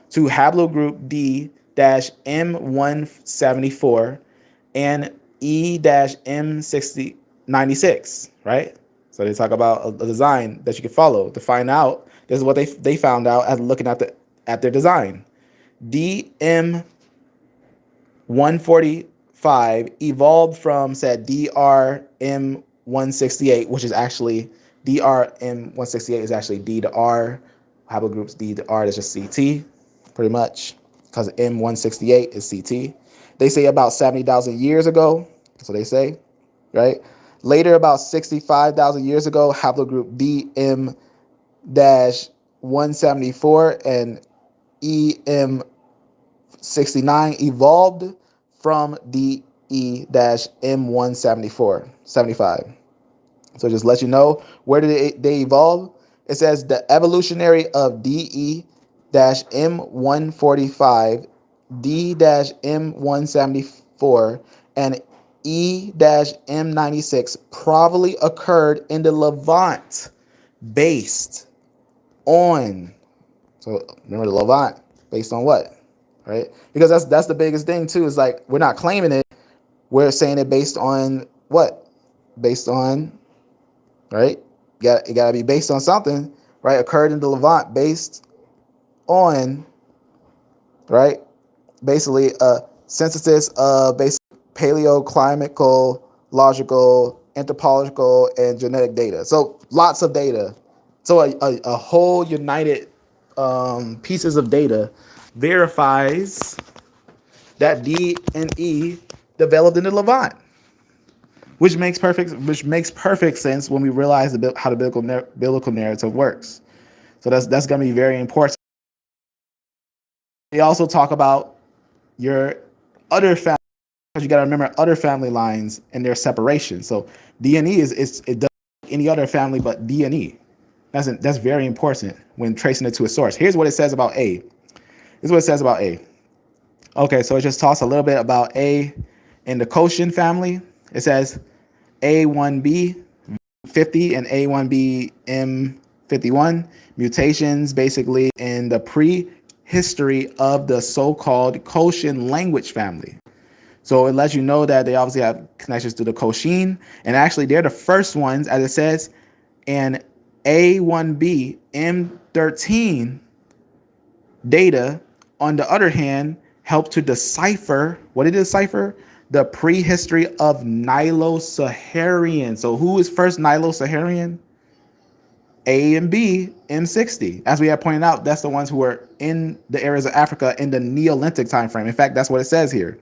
to haplogroup D-M174 and E-M6096, right? So they talk about a design that you can follow to find out. This is what they found out as looking at their design. DM145 evolved from said DRM168, which is actually DRM168 is actually D to R. Haplogroups D to R is just CT. Pretty much, because M168 is CT. They say about 70,000 years ago, so they say, right? Later, about 65,000 years ago, haplogroup DM-174 and EM69 evolved from DE-M174, 75. So just let you know, where did they evolve? It says the evolutionary of DE-M145, D-M174, and E-M96 probably occurred in the Levant based on, so remember the Levant based on what, right? Because that's the biggest thing too, is like we're not claiming it, we're saying it based on what? Based on, right? It got to be based on something, right? Occurred in the Levant based on, right? Basically a synthesis of basic paleoclimatical, logical, anthropological, and genetic data. So lots of data. So a whole united pieces of data verifies that D and E developed in the Levant, which makes perfect sense when we realize how the biblical narrative works. So that's going to be very important. They also talk about your other family, because you got to remember other family lines and their separation. So D and E it doesn't like any other family but D and E. That's very important when tracing it to a source. Here's what it says about A. Okay, so it just talks a little bit about A in the Cochin family. It says A1B 50 and A1B M51 mutations basically in the prehistory of the so-called Cochin language family. So it lets you know that they obviously have connections to the Cochin, and actually they're the first ones, as it says, and A1B M13 data, on the other hand, help to decipher, what did it decipher? The prehistory of Nilo-Saharan. So who is first Nilo-Saharan? A and B, M60. As we have pointed out, that's the ones who were in the areas of Africa in the Neolithic time frame. In fact, that's what it says here.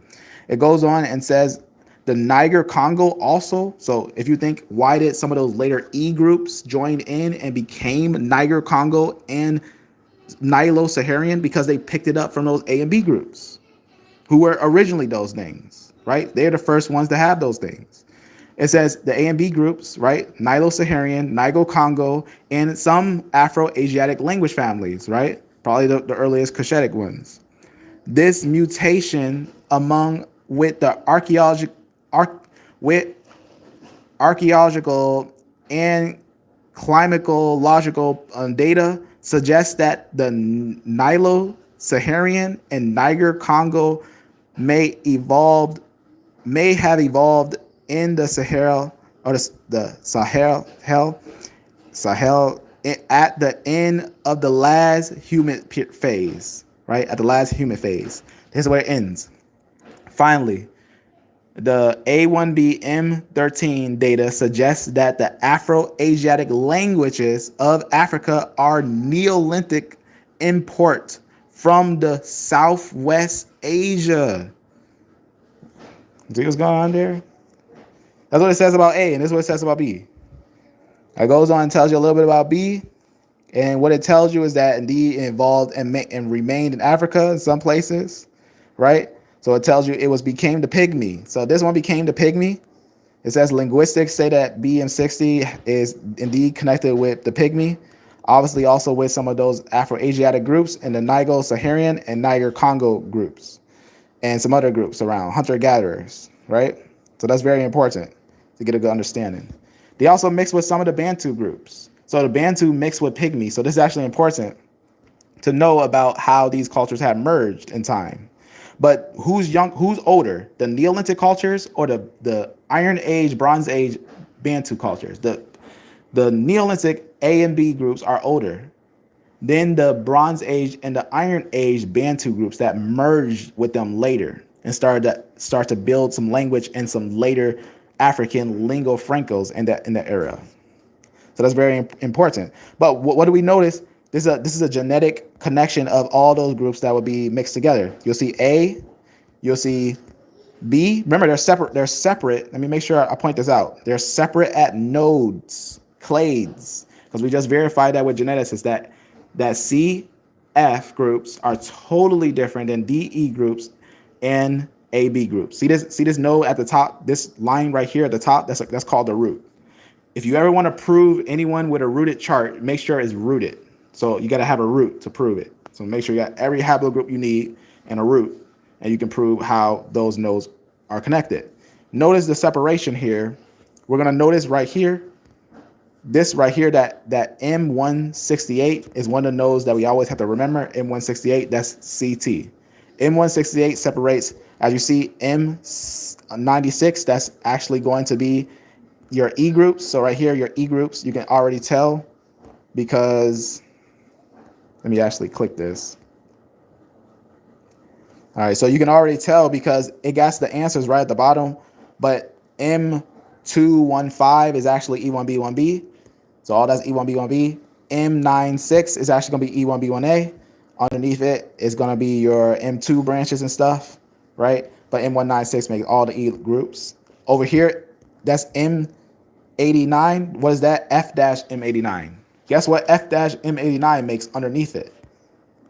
It goes on and says The Niger Congo also. So if you think, why did some of those later E groups join in and became Niger Congo and Nilo-Saharan? Because they picked it up from those A and B groups who were originally those things, right? They're the first ones to have those things. It says the A and B groups, right? Nilo-Saharan, Niger-Congo, and some Afro-Asiatic language families, right? Probably the earliest Cushitic ones. This mutation among with the archaeological and climatological data suggests that the Nilo-Saharan and Niger-Congo may have evolved in the Sahara or the Sahel at the end of the last humid phase, right? At the last humid phase. Here's where it ends. Finally, the A1B-M13 data suggests that the Afro-Asiatic languages of Africa are Neolithic import from the Southwest Asia. See what's going on there? That's what it says about A, and this is what it says about B. It goes on and tells you a little bit about B, and what it tells you is that indeed it evolved and remained in Africa in some places, right? So it tells you it became the pygmy. So this one became the pygmy. It says linguistics say that BM60 is indeed connected with the pygmy, obviously also with some of those Afro-Asiatic groups and the Niger-Saharan and Niger-Congo groups and some other groups around, hunter-gatherers, right? So that's very important to get a good understanding. They also mix with some of the Bantu groups. So the Bantu mixed with Pygmy. So this is actually important to know about how these cultures have merged in time. But who's older, the Neolithic cultures or the Iron Age, Bronze Age Bantu cultures? The Neolithic A and B groups are older than the Bronze Age and the Iron Age Bantu groups that merged with them later and start to build some language and some later African lingua francos in the era. So that's very important. But what do we notice? This is a genetic connection of all those groups that would be mixed together. You'll see A, you'll see B. Remember, they're separate. They're separate. Let me make sure I point this out. They're separate at nodes, clades, because we just verified that with geneticists that C, F groups are totally different than D, E groups and A, B groups. See this node at the top, this line right here at the top, that's called the root. If you ever want to prove anyone with a rooted chart, make sure it's rooted. So you got to have a root to prove it. So make sure you got every haplogroup you need and a root, and you can prove how those nodes are connected. Notice the separation here. We're going to notice right here, this right here, that M168 is one of the nodes that we always have to remember. M168, that's CT. M168 separates, as you see, M96, that's actually going to be your E groups. So right here, your E groups, you can already tell because, let me actually click this. All right, so you can already tell because it got the answers right at the bottom, but M215 is actually E1B1B. So all that's E1B1B. M96 is actually going to be E1B1A. Underneath it is going to be your M2 branches and stuff, right? But M196 makes all the E groups. Over here, that's M89. What is that? F-M89. Guess what F-M89 makes underneath it,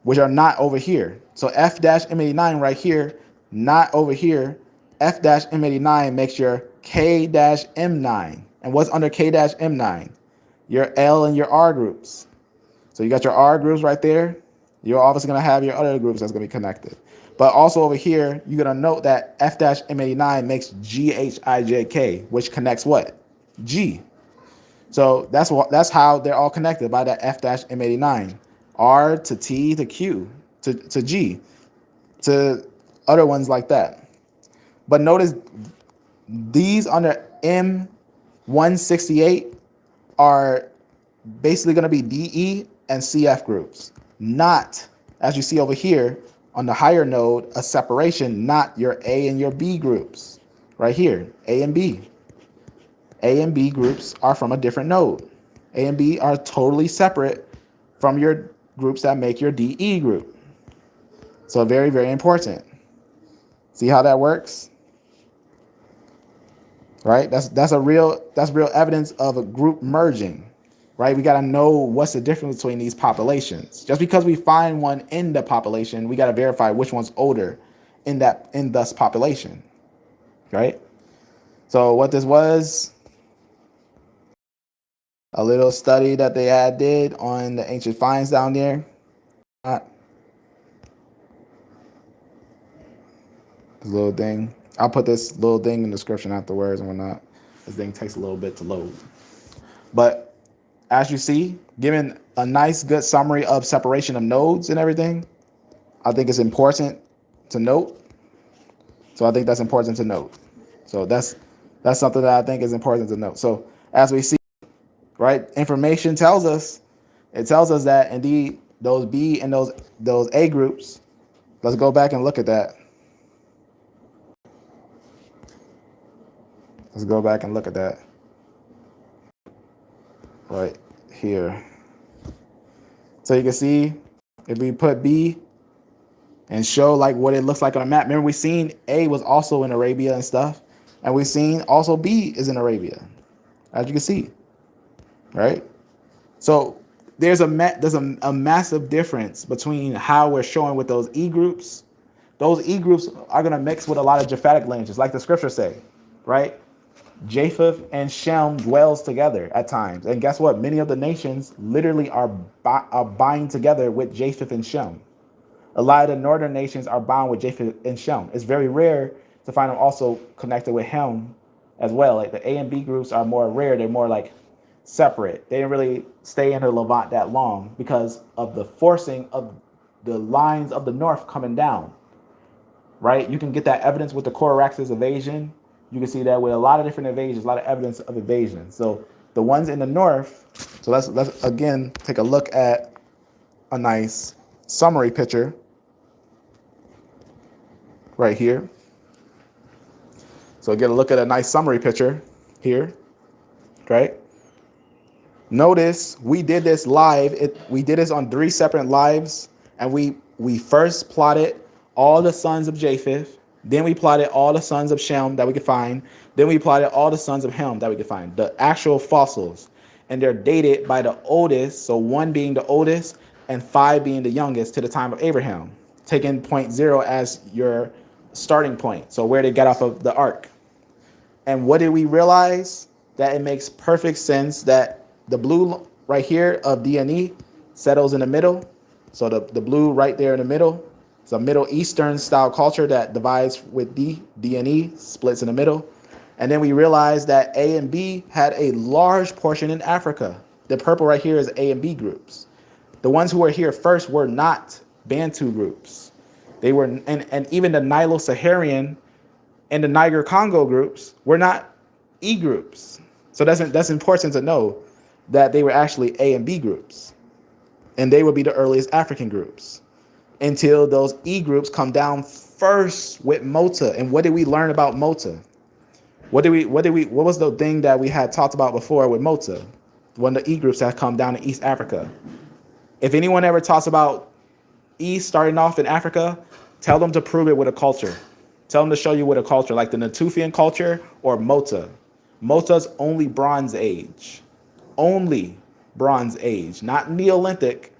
which are not over here. So F-M89 right here, not over here. F-M89 makes your K-M9. And what's under K-M9? Your L and your R groups. So you got your R groups right there. You're obviously going to have your other groups that's going to be connected. But also over here, you're going to note that F-M89 makes GHIJK, which connects what? G. So that's how they're all connected, by that F-M89. R to T to Q to G to other ones like that. But notice these under M168 are basically going to be DE and CF groups, not, as you see over here on the higher node, a separation, not your A and your B groups. Right here, A and B. A and B groups are from a different node. A and B are totally separate from your groups that make your DE group. So very, very important. See how that works? right? That's real evidence of a group merging, right? We got to know what's the difference between these populations. Just because we find one in the population, we got to verify which one's older in thus population, right? So what this was, a little study that they did on the ancient finds down there. This little thing. I'll put this little thing in the description afterwards and whatnot. This thing takes a little bit to load. But as you see, given a nice, good summary of separation of nodes and everything, I think it's important to note. So I think that's important to note. So that's something that I think is important to note. So as we see, right, information tells us, that indeed those B and those A groups, let's go back and look at that. Let's go back and look at that right here. So you can see if we put B and show like what it looks like on a map. Remember, we seen A was also in Arabia and stuff, and we seen also B is in Arabia, as you can see, right? So there's a massive difference between how we're showing with those E groups. Those E groups are going to mix with a lot of Japhetic lineages, like the scriptures say, right? Japheth and Shem dwells together at times. And guess what? Many of the nations literally are bind together with Japheth and Shem. A lot of the northern nations are bound with Japheth and Shem. It's very rare to find them also connected with Ham as well. Like the A and B groups are more rare. They're more like separate. They didn't really stay in the Levant that long because of the forcing of the lines of the north coming down, right? You can get that evidence with the Corax's invasion. You can see that with a lot of different invasions, a lot of evidence of invasion. So the ones in the north, so let's again take a look at a nice summary picture right here. So get a look at a nice summary picture here, right? Notice we did this live. We did this on 3 separate lives, and we first plotted all the sons of Japheth. Then we plotted all the sons of Shem that we could find. Then we plotted all the sons of Ham that we could find, the actual fossils. And they're dated by the oldest, so 1 being the oldest and 5 being the youngest to the time of Abraham, taking 0 as your starting point. So where they got off of the ark. And what did we realize? That it makes perfect sense that the blue right here of D&E settles in the middle. So the blue right there in the middle. It's a Middle Eastern style culture that divides with D&E, splits in the middle. And then we realized that A and B had a large portion in Africa. The purple right here is A and B groups. The ones who were here first were not Bantu groups. They were, and even the Nilo-Saharan and the Niger-Congo groups were not E groups. So that's important to know that they were actually A and B groups. And they would be the earliest African groups, until those E groups come down first with Mota. And what did we learn about Mota? What was the thing that we had talked about before with Mota? One of the E groups that come down to East Africa. If anyone ever talks about East starting off in Africa, tell them to prove it with a culture. Tell them to show you with a culture, like the Natufian culture or Mota. Mota's only Bronze Age. Only Bronze Age, not Neolithic,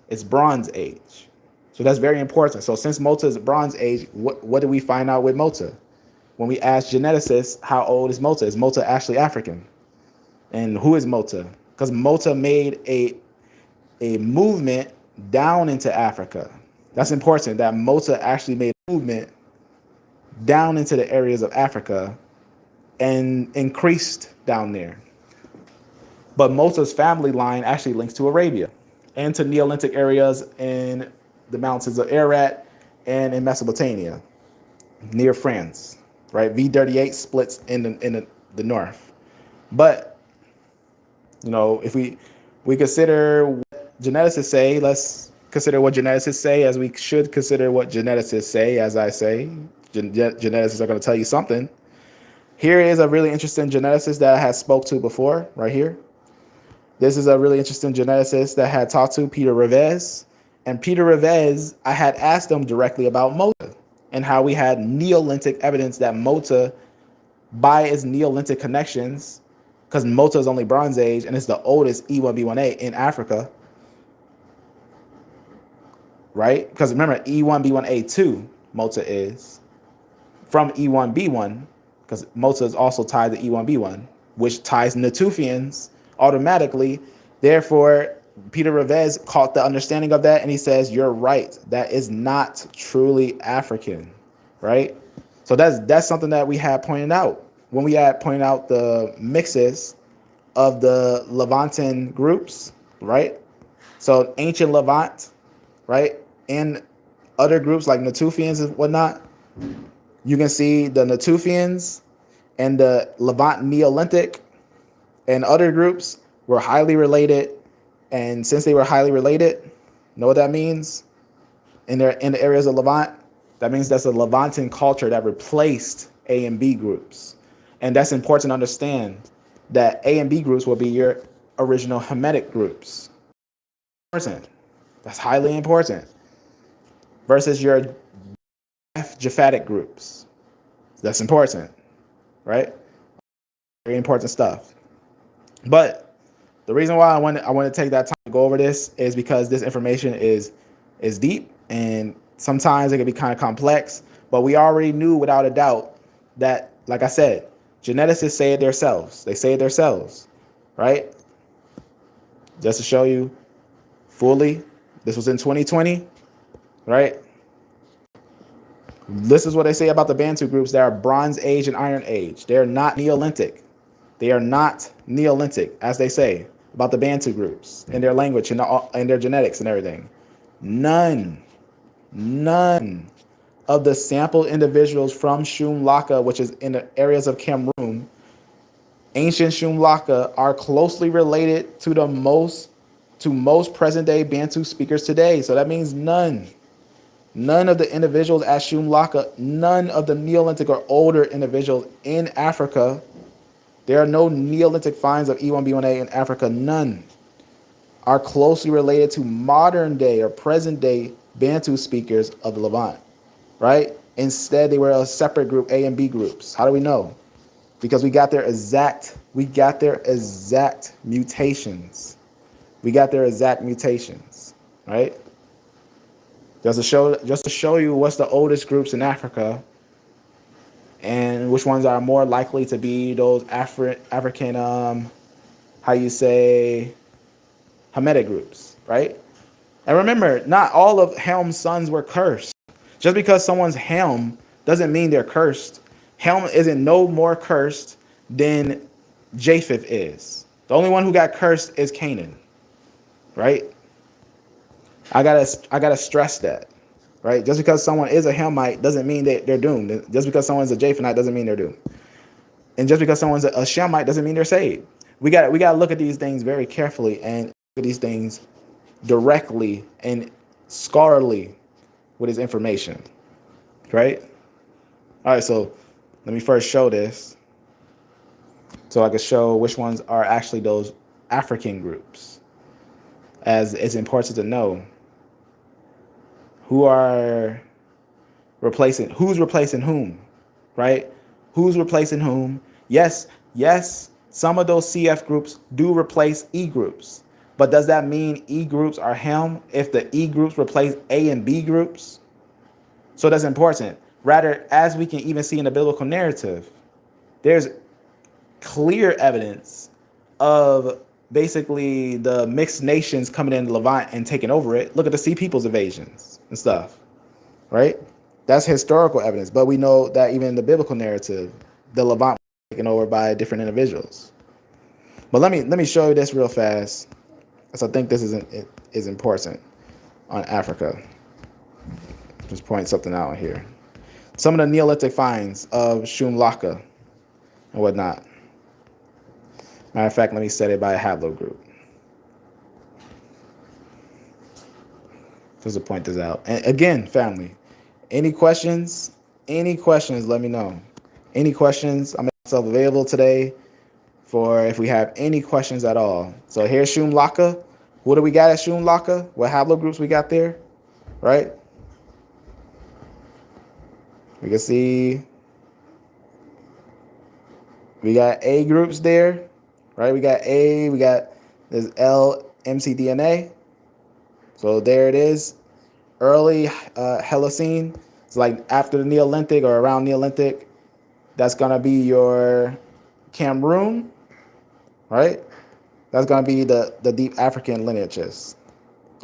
It's Bronze Age. So that's very important. So since Mota is Bronze Age, what did we find out with Mota? When we asked geneticists, how old is Mota? Is Mota actually African? And who is Mota? Because Mota made a movement down into Africa. That's important, that Mota actually made a movement down into the areas of Africa and increased down there. But Mota's family line actually links to Arabia and to Neolithic areas in the mountains of Ararat and in Mesopotamia, near France, right? V38 splits in the north. But, if we consider what geneticists say, let's consider what geneticists say, as we should consider what geneticists say, as I say. Geneticists are going to tell you something. Here is a really interesting geneticist that I had spoke to before, right here. This is a really interesting geneticist that I had talked to, Peter Revesz. And Peter Revesz, I had asked him directly about Mota. and how we had Neolithic evidence that Mota, by its Neolithic connections, because Mota is only Bronze Age and it's the oldest E1B1A in Africa, right? Because remember, E1B1A2 Mota is from E1B1, because Mota is also tied to E1B1, which ties Natufians automatically. Therefore, Peter Revesz caught the understanding of that, and he says, you're right, that is not truly African, right? So that's something that we had pointed out when we had pointed out the mixes of the Levantan groups, right? So ancient Levant, right, and other groups like Natufians and whatnot. You can see the Natufians and the Levant Neolithic and other groups were highly related. And since they were highly related, know what that means? In the areas of Levant, that means that's a Levantan culture that replaced A and B groups. And that's important to understand, that A and B groups will be your original Hamitic groups. That's highly important. Versus your Japhetic groups. That's important, right? Very important stuff. But the reason why I want to take that time to go over this is because this information is deep, and sometimes it can be kind of complex. But we already knew without a doubt that, like I said, geneticists say it themselves. They say it themselves, right? Just to show you fully, this was in 2020, right? This is what they say about the Bantu groups that are Bronze Age and Iron Age. They are not Neolithic. They are not Neolithic, as they say about the Bantu groups and their language and their genetics and everything. None of the sampled individuals from Shumlaka, which is in the areas of Cameroon, ancient Shumlaka, are closely related to most present day Bantu speakers today. So that means none of the individuals at Shumlaka, none of the Neolithic or older individuals in Africa. There are no Neolithic finds of E1B1A in Africa. None are closely related to modern day or present day Bantu speakers of the Levant, right? Instead, they were a separate group, A and B groups. How do we know? Because we got their exact mutations. Right? Just to show you what's the oldest groups in Africa and which ones are more likely to be those African, Hamitic groups, right? And remember, not all of Ham's sons were cursed. Just because someone's Ham doesn't mean they're cursed. Ham isn't no more cursed than Japheth is. The only one who got cursed is Canaan, right? I gotta stress that, right? Just because someone is a Hamite doesn't mean that they're doomed. Just because someone's a Japhethite doesn't mean they're doomed. And just because someone's a Shemite doesn't mean they're saved. We gotta look at these things very carefully and look at these things directly and scholarly with his information, right? All right, so let me first show this so I can show which ones are actually those African groups, as it's important to know who's replacing whom, right? Who's replacing whom? Yes, some of those CF groups do replace E groups, but does that mean E groups are Ham if the E groups replace A and B groups? So that's important. Rather, as we can even see in the biblical narrative, there's clear evidence of basically the mixed nations coming in Levant and taking over it. Look at the Sea Peoples invasions and stuff, right? That's historical evidence, but we know that even in the biblical narrative, the Levant was taken over by different individuals. But let me show you this real fast, because I think this is important on Africa. Just point something out here. Some of the Neolithic finds of Shumlaka and whatnot. Matter of fact, let me set it by a haplogroup. Just to point this out. And again, family, any questions, let me know. Any questions, I'm making myself available today for if we have any questions at all. So here's Shumlaka. What do we got at Shumlaka? What haplogroups we got there, right? We can see we got A groups there, right? We got A, we got this L mcDNA. So there it is. Early Holocene. It's like after the Neolithic or around Neolithic. That's gonna be your Cameroon, right? That's gonna be the deep African lineages.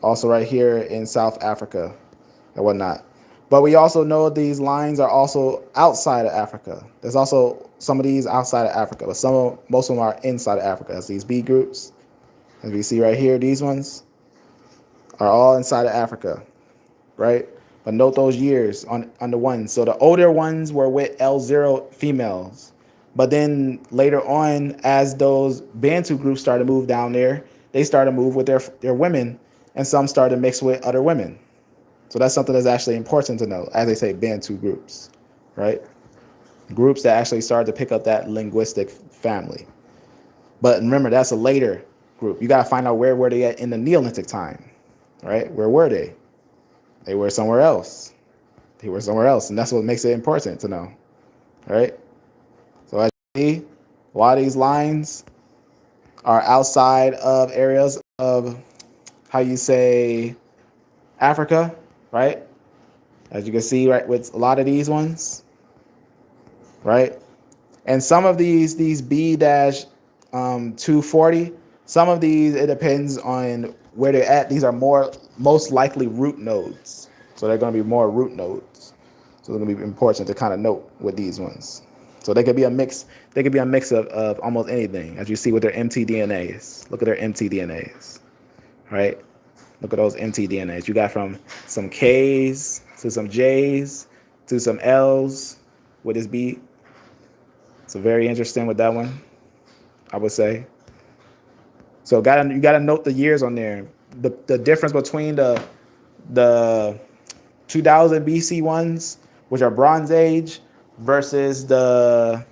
Also right here in South Africa and whatnot. But we also know these lines are also outside of Africa. There's also some of these outside of Africa, but most of them are inside of Africa. As these B groups, as we see right here, these ones are all inside of Africa, right? But note those years on the ones. So the older ones were with L0 females. But then later on, as those Bantu groups started to move down there, they started to move with their women, and some started to mix with other women. So that's something that's actually important to know, as they say, Bantu groups, right? Groups that actually started to pick up that linguistic family. But remember, that's a later group. You got to find out where were they at in the Neolithic time, right? Where were they? They were somewhere else. They were somewhere else, and that's what makes it important to know, right? So as you see, a lot of these lines are outside of areas of, how you say, Africa, right? As you can see, right, with a lot of these ones, right? And some of these B-240, some of these, it depends on where they're at. These are most likely root nodes. So they're going to be more root nodes. So it's going to be important to kind of note with these ones. So they could be a mix. They could be a mix of almost anything, as you see with their mtDNAs. Look at their mtDNAs, right? Look at those mtDNAs. You got from some Ks to some Js to some Ls with this B. So very interesting with that one, I would say. So you gotta note the years on there. The difference between the 2000 BC ones, which are Bronze Age, versus the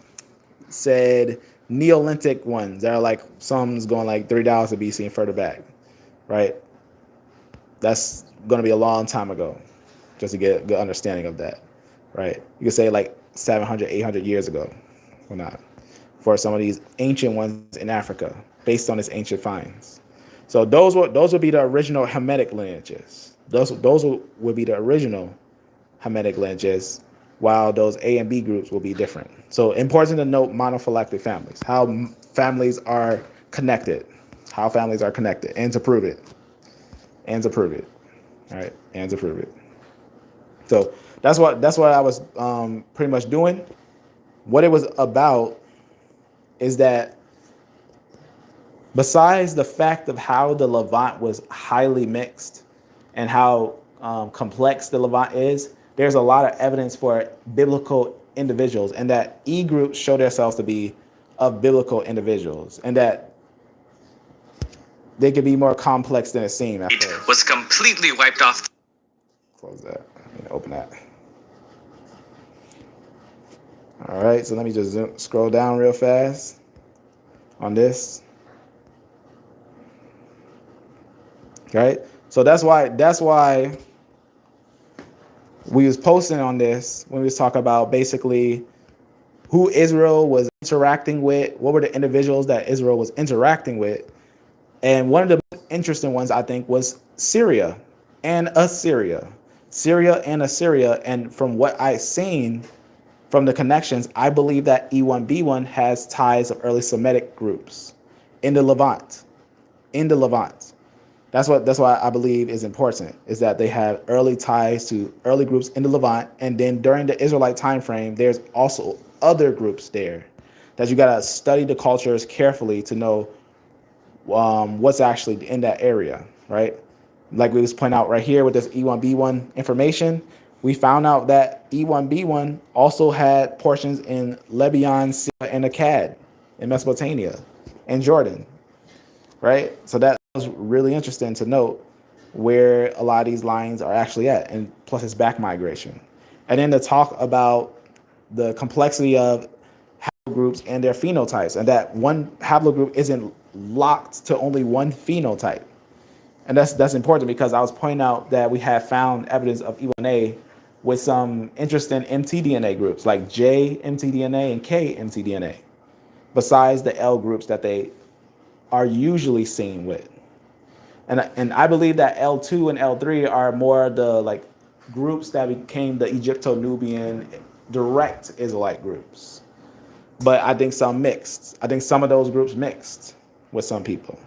said Neolithic ones that are like, some's going like 3000 BC and further back, right? That's going to be a long time ago, just to get a good understanding of that, right? You could say like 700, 800 years ago, or not, for some of these ancient ones in Africa, based on its ancient finds. So those would be the original Hamitic lineages. Those would be the original Hamitic lineages, while those A and B groups will be different. So important to note monophyletic families, how families are connected, and to prove it. All right, and to prove it. So that's what I was pretty much doing. What it was about is that besides the fact of how the Levant was highly mixed and how complex the Levant is, there's a lot of evidence for biblical individuals, and that E groups show themselves to be of biblical individuals, and that they could be more complex than it seemed at first. It was completely wiped off. Close that. Open that. All right, so let me just scroll down real fast on this. Right? So that's why we was posting on this when we was talking about basically who Israel was interacting with, what were the individuals that Israel was interacting with. And one of the most interesting ones, I think, was Syria and Assyria. And from what I've seen from the connections, I believe that E1B1 has ties of early Semitic groups in the Levant. That's why I believe is important, is that they have early ties to early groups in the Levant. And then during the Israelite time frame, there's also other groups there that you got to study the cultures carefully to know what's actually in that area, right? Like we was pointing out right here with this E1B1 information, we found out that E1B1 also had portions in Lebanon, Syria, and Akkad in Mesopotamia and Jordan, right? So that was really interesting to note where a lot of these lines are actually at, and plus it's back migration. And then to talk about the complexity of haplogroups and their phenotypes, and that one haplogroup isn't locked to only one phenotype. And that's important, because I was pointing out that we have found evidence of E1A with some interesting mtDNA groups like J mtDNA and K mtDNA, besides the L groups that they are usually seen with. And I believe that L2 and L3 are more the like groups that became the Egypto-Nubian direct Israelite groups. But I think some mixed. I think some of those groups mixed with some people.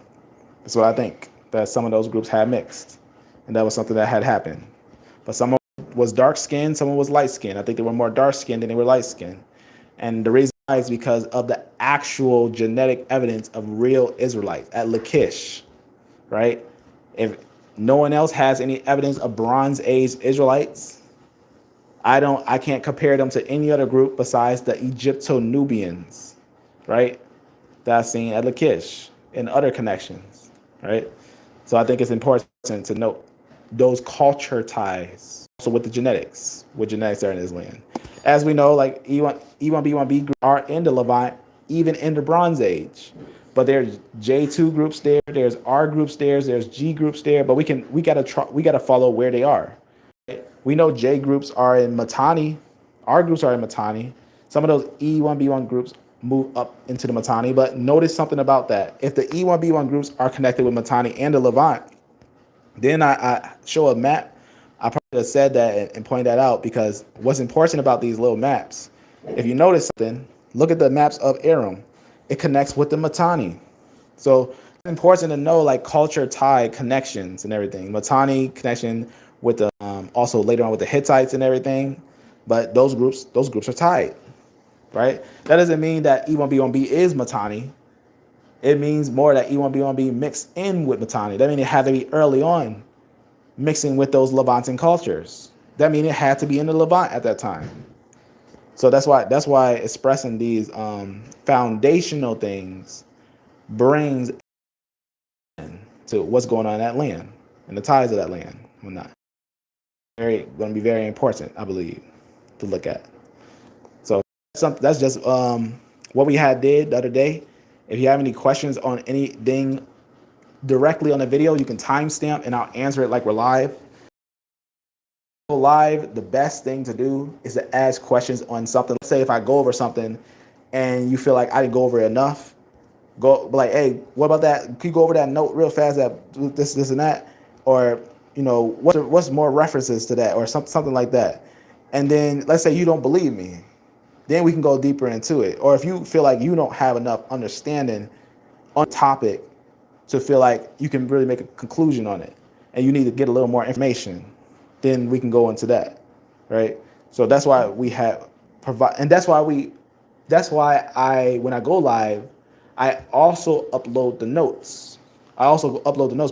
That's what I think, that some of those groups had mixed. And that was something that had happened. But someone was dark skinned, someone was light skinned. I think they were more dark skinned than they were light skinned. And the reason why is because of the actual genetic evidence of real Israelites at Lachish, right? If no one else has any evidence of Bronze Age Israelites, I can't compare them to any other group besides the Egypto-Nubians, right? That I've seen at Lachish and other connections, right? So I think it's important to note those culture ties. So with the genetics, what genetics are in this land. As we know, like E1, B1B are in the Levant, even in the Bronze Age. But there's J2 groups there, there's R groups there's G groups there, but we gotta follow where they are. We know J groups are in Matani, R groups are in Matani. Some of those E1, B1 groups move up into the Matani, but notice something about that. If the E1, B1 groups are connected with Matani and the Levant, then I show a map. I probably have said that and point that out, because what's important about these little maps, if you notice something, look at the maps of Aram. It connects with the Matani. So it's important to know like culture tie connections and everything. Matani connection with the also later on with the Hittites and everything. But those groups are tied, right? That doesn't mean that E1B1B is Matani. It means more that E1B1B mixed in with Matani. That means it had to be early on mixing with those Levantan cultures. That means it had to be in the Levant at that time. So that's why expressing these foundational things brings to what's going on in that land and the ties of that land. Going to be very important, I believe, to look at. So that's just what we did the other day. If you have any questions on anything directly on the video, you can timestamp and I'll answer it like we're live. Live, the best thing to do is to ask questions on something. Let's say if I go over something and you feel like I didn't go over it enough, go like, hey, what about that? Can you go over that note real fast, that this and that? Or, you know, what's more references to that, or something like that. And then let's say you don't believe me, then we can go deeper into it. Or if you feel like you don't have enough understanding on topic to feel like you can really make a conclusion on it, and you need to get a little more information, then we can go into that, right? So that's why we have provide, and that's why when I go live, I also upload the notes.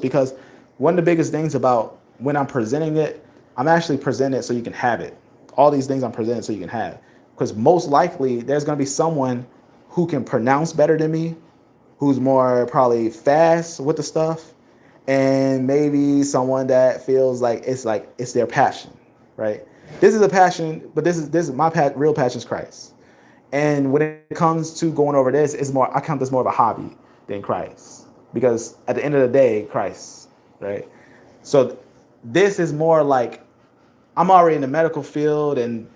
Because one of the biggest things about when I'm presenting it, I'm actually presenting it so you can have it. All these things I'm presenting so you can have, because most likely there's going to be someone who can pronounce better than me, who's more probably fast with the stuff, and maybe someone that feels like it's their passion, right? This is a passion, but this is my real passion is Christ. And when it comes to going over this, I count this more of a hobby than Christ, because at the end of the day, Christ, right? So this is more like I'm already in the medical field, and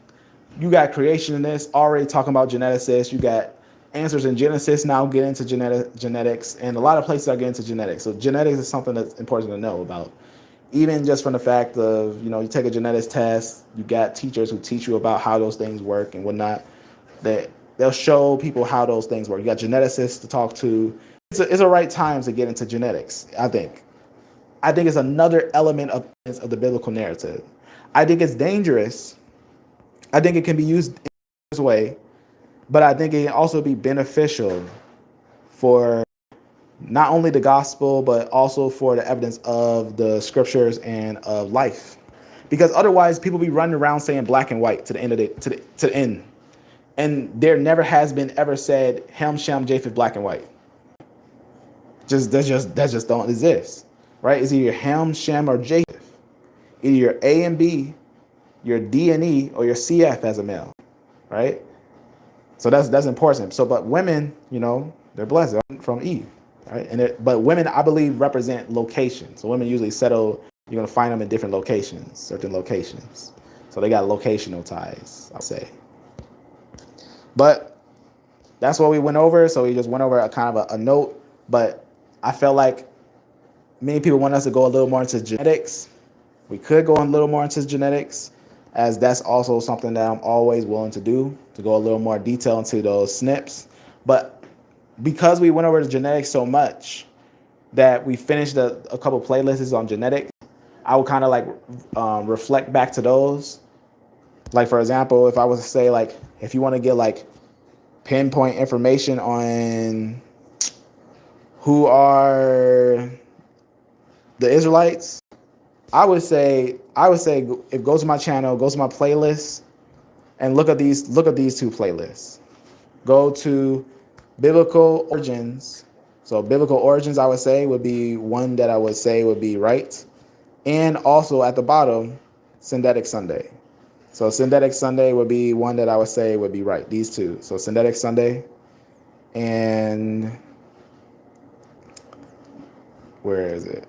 you got creationists already talking about geneticists. You got answers in Genesis now get into genetics, and a lot of places are getting into genetics. So genetics is something that's important to know about. Even just from the fact of, you take a genetics test, you got teachers who teach you about how those things work and whatnot. They'll show people how those things work. You got geneticists to talk to. It's a right time to get into genetics, I think. I think it's another element of the biblical narrative. I think it's dangerous. I think it can be used in this way, but I think it can also be beneficial for not only the gospel, but also for the evidence of the scriptures and of life. Because otherwise, people be running around saying black and white to the end of to the end, and there never has been ever said Ham, Shem, Japheth, black and white. That just don't exist, right? It's either Ham, Shem, or Japheth. Either you're A and B, your D and E, or your CF as a male, right? So that's important. So, but women, they're blessed from Eve, right? But women, I believe, represent locations. So women usually settle. You're gonna find them in different locations, certain locations. So they got locational ties, I'll say. But that's what we went over. So we just went over a kind of a note. But I felt like many people want us to go a little more into genetics. We could go a little more into genetics, as that's also something that I'm always willing to do, to go a little more detail into those SNPs. But because we went over the genetics so much that we finished a couple playlists on genetics, I would kind of like reflect back to those. Like, for example, if I was to say, like, if you want to get like pinpoint information on who are the Israelites, I would say if go to my channel, go to my playlist, and look at these two playlists. Go to biblical origins. So biblical origins, I would say, would be one that I would say would be right. And also at the bottom, Synthetic Sunday. So Synthetic Sunday would be one that I would say would be right. These two. So Synthetic Sunday and where is it?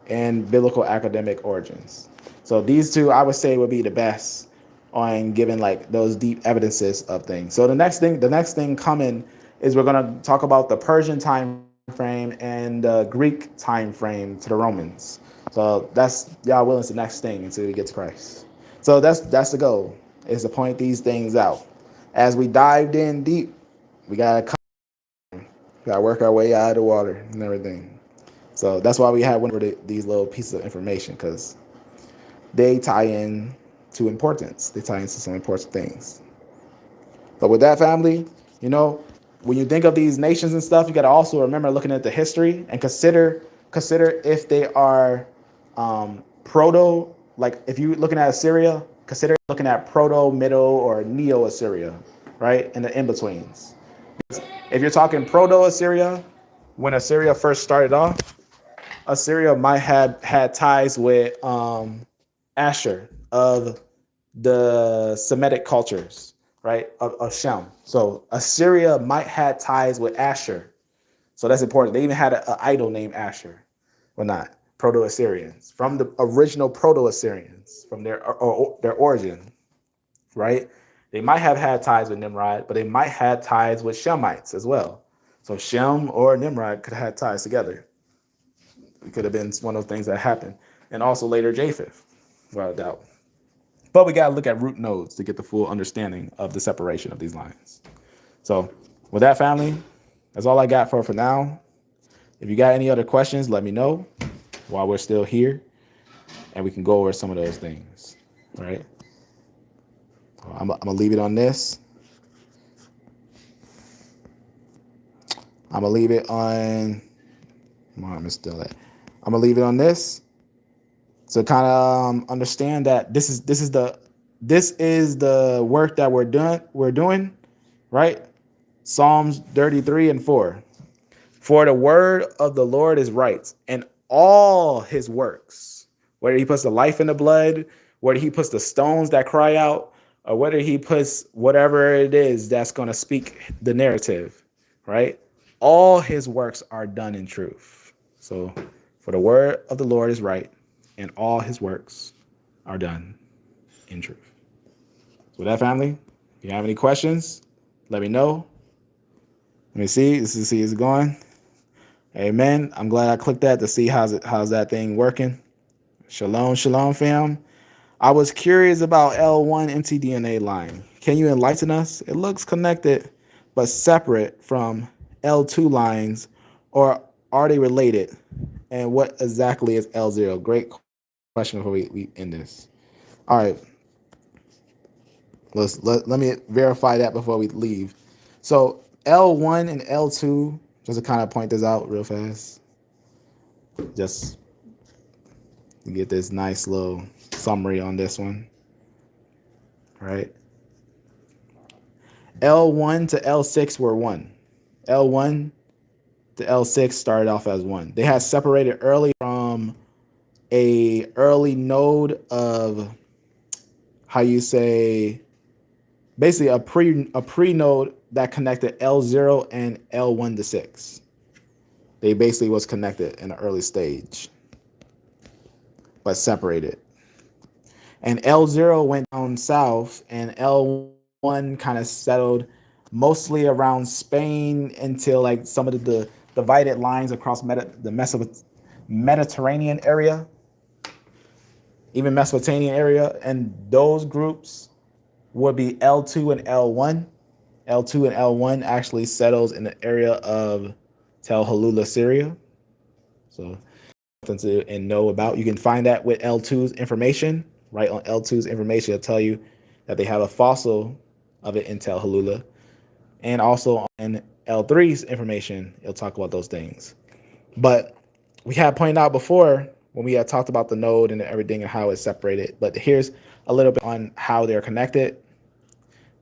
And biblical academic origins. So these two I would say would be the best on giving like those deep evidences of things. So the next thing coming is we're going to talk about the Persian time frame and the Greek time frame to the Romans. So that's Yah willing, the next thing until we get to Christ. So that's the goal, is to point these things out. As we dived in deep, we gotta work our way out of the water and everything. So that's why we had one of these little pieces of information, because they tie in to importance. They tie into some important things. But with that, family, you know, when you think of these nations and stuff, you got to also remember looking at the history and consider if they are proto, like if you're looking at Assyria, consider looking at proto, middle, or neo-Assyria, right? And the in-betweens. If you're talking proto-Assyria, when Assyria first started off, Assyria might have had ties with Ashur of the Semitic cultures, right? Of Shem. So Assyria might have ties with Ashur. So that's important. They even had an idol named Ashur. Well, not Proto-Assyrians, from the original Proto-Assyrians, from their origin, right? They might have had ties with Nimrod, but they might have ties with Shemites as well. So Shem or Nimrod could have had ties together. It could have been one of those things that happened. And also later Japheth, without a doubt. But we got to look at root nodes to get the full understanding of the separation of these lines. So with that, family, that's all I got for now. If you got any other questions, let me know while we're still here, and we can go over some of those things, right? I'm going to leave it on this. I'm going to leave it on, I'm still at. I'm going to leave it on this to kind of understand that this is the work that we're doing, right? Psalms 33:4. For the word of the Lord is right, and all his works, whether he puts the life in the blood, whether he puts the stones that cry out, or whether he puts whatever it is that's going to speak the narrative, right? All his works are done in truth. So for the word of the Lord is right, and all his works are done in truth. So with that, family, if you have any questions, let me know. Let me see. This is it's going. Amen. I'm glad I clicked that to see how's that thing working. Shalom, shalom, fam. I was curious about L1 mtDNA line. Can you enlighten us? It looks connected but separate from L2 lines, or are they related? And what exactly is L0? Great question before we end this. All right. Let me verify that before we leave. So L1 and L2, just to kind of point this out real fast, just to get this nice little summary on this one, right? L1 to L6 were one. L1 to L6 started off as one. They had separated early from a early node of, how you say, basically a pre node that connected L0 and L1 to 6. They basically was connected in an early stage, but separated. And L0 went down south, and L1 kind of settled mostly around Spain until like some of the divided lines across the Mediterranean area, even Mesopotamian area, and those groups would be L2 and L1. L2 and L1 actually settles in the area of Tel Halula, Syria. So something to know about. You can find that with L2's information. Right on L2's information, it'll tell you that they have a fossil of it in Tel Halula. And also on L3's information, it'll talk about those things. But we had pointed out before when we had talked about the node and everything and how it's separated. But here's a little bit on how they're connected,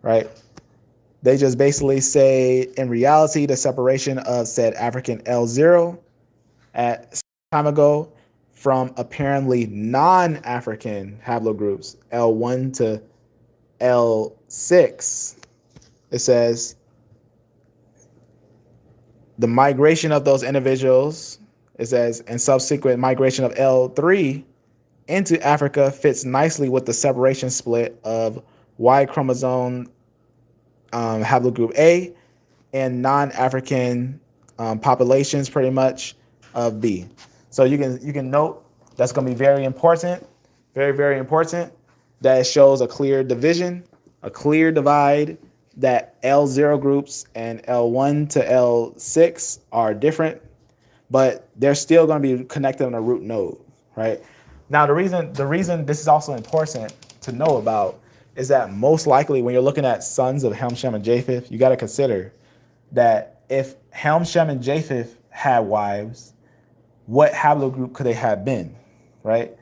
right? They just basically say, in reality, the separation of said African L0 at some time ago from apparently non-African haplogroups L1 to L6. It says the migration of those individuals, it says, and subsequent migration of L3 into Africa fits nicely with the separation split of Y chromosome haplogroup A and non-African populations, pretty much, of B. So you can note that's going to be very important, very, very important, that it shows a clear division, a clear divide, that L0 groups and L1 to L6 are different, but they're still going to be connected on a root node, right? Now, the reason this is also important to know about is that most likely when you're looking at sons of Ham, Shem, and Japheth, you got to consider that if Ham, Shem, and Japheth had wives, what haplogroup could they have been, right?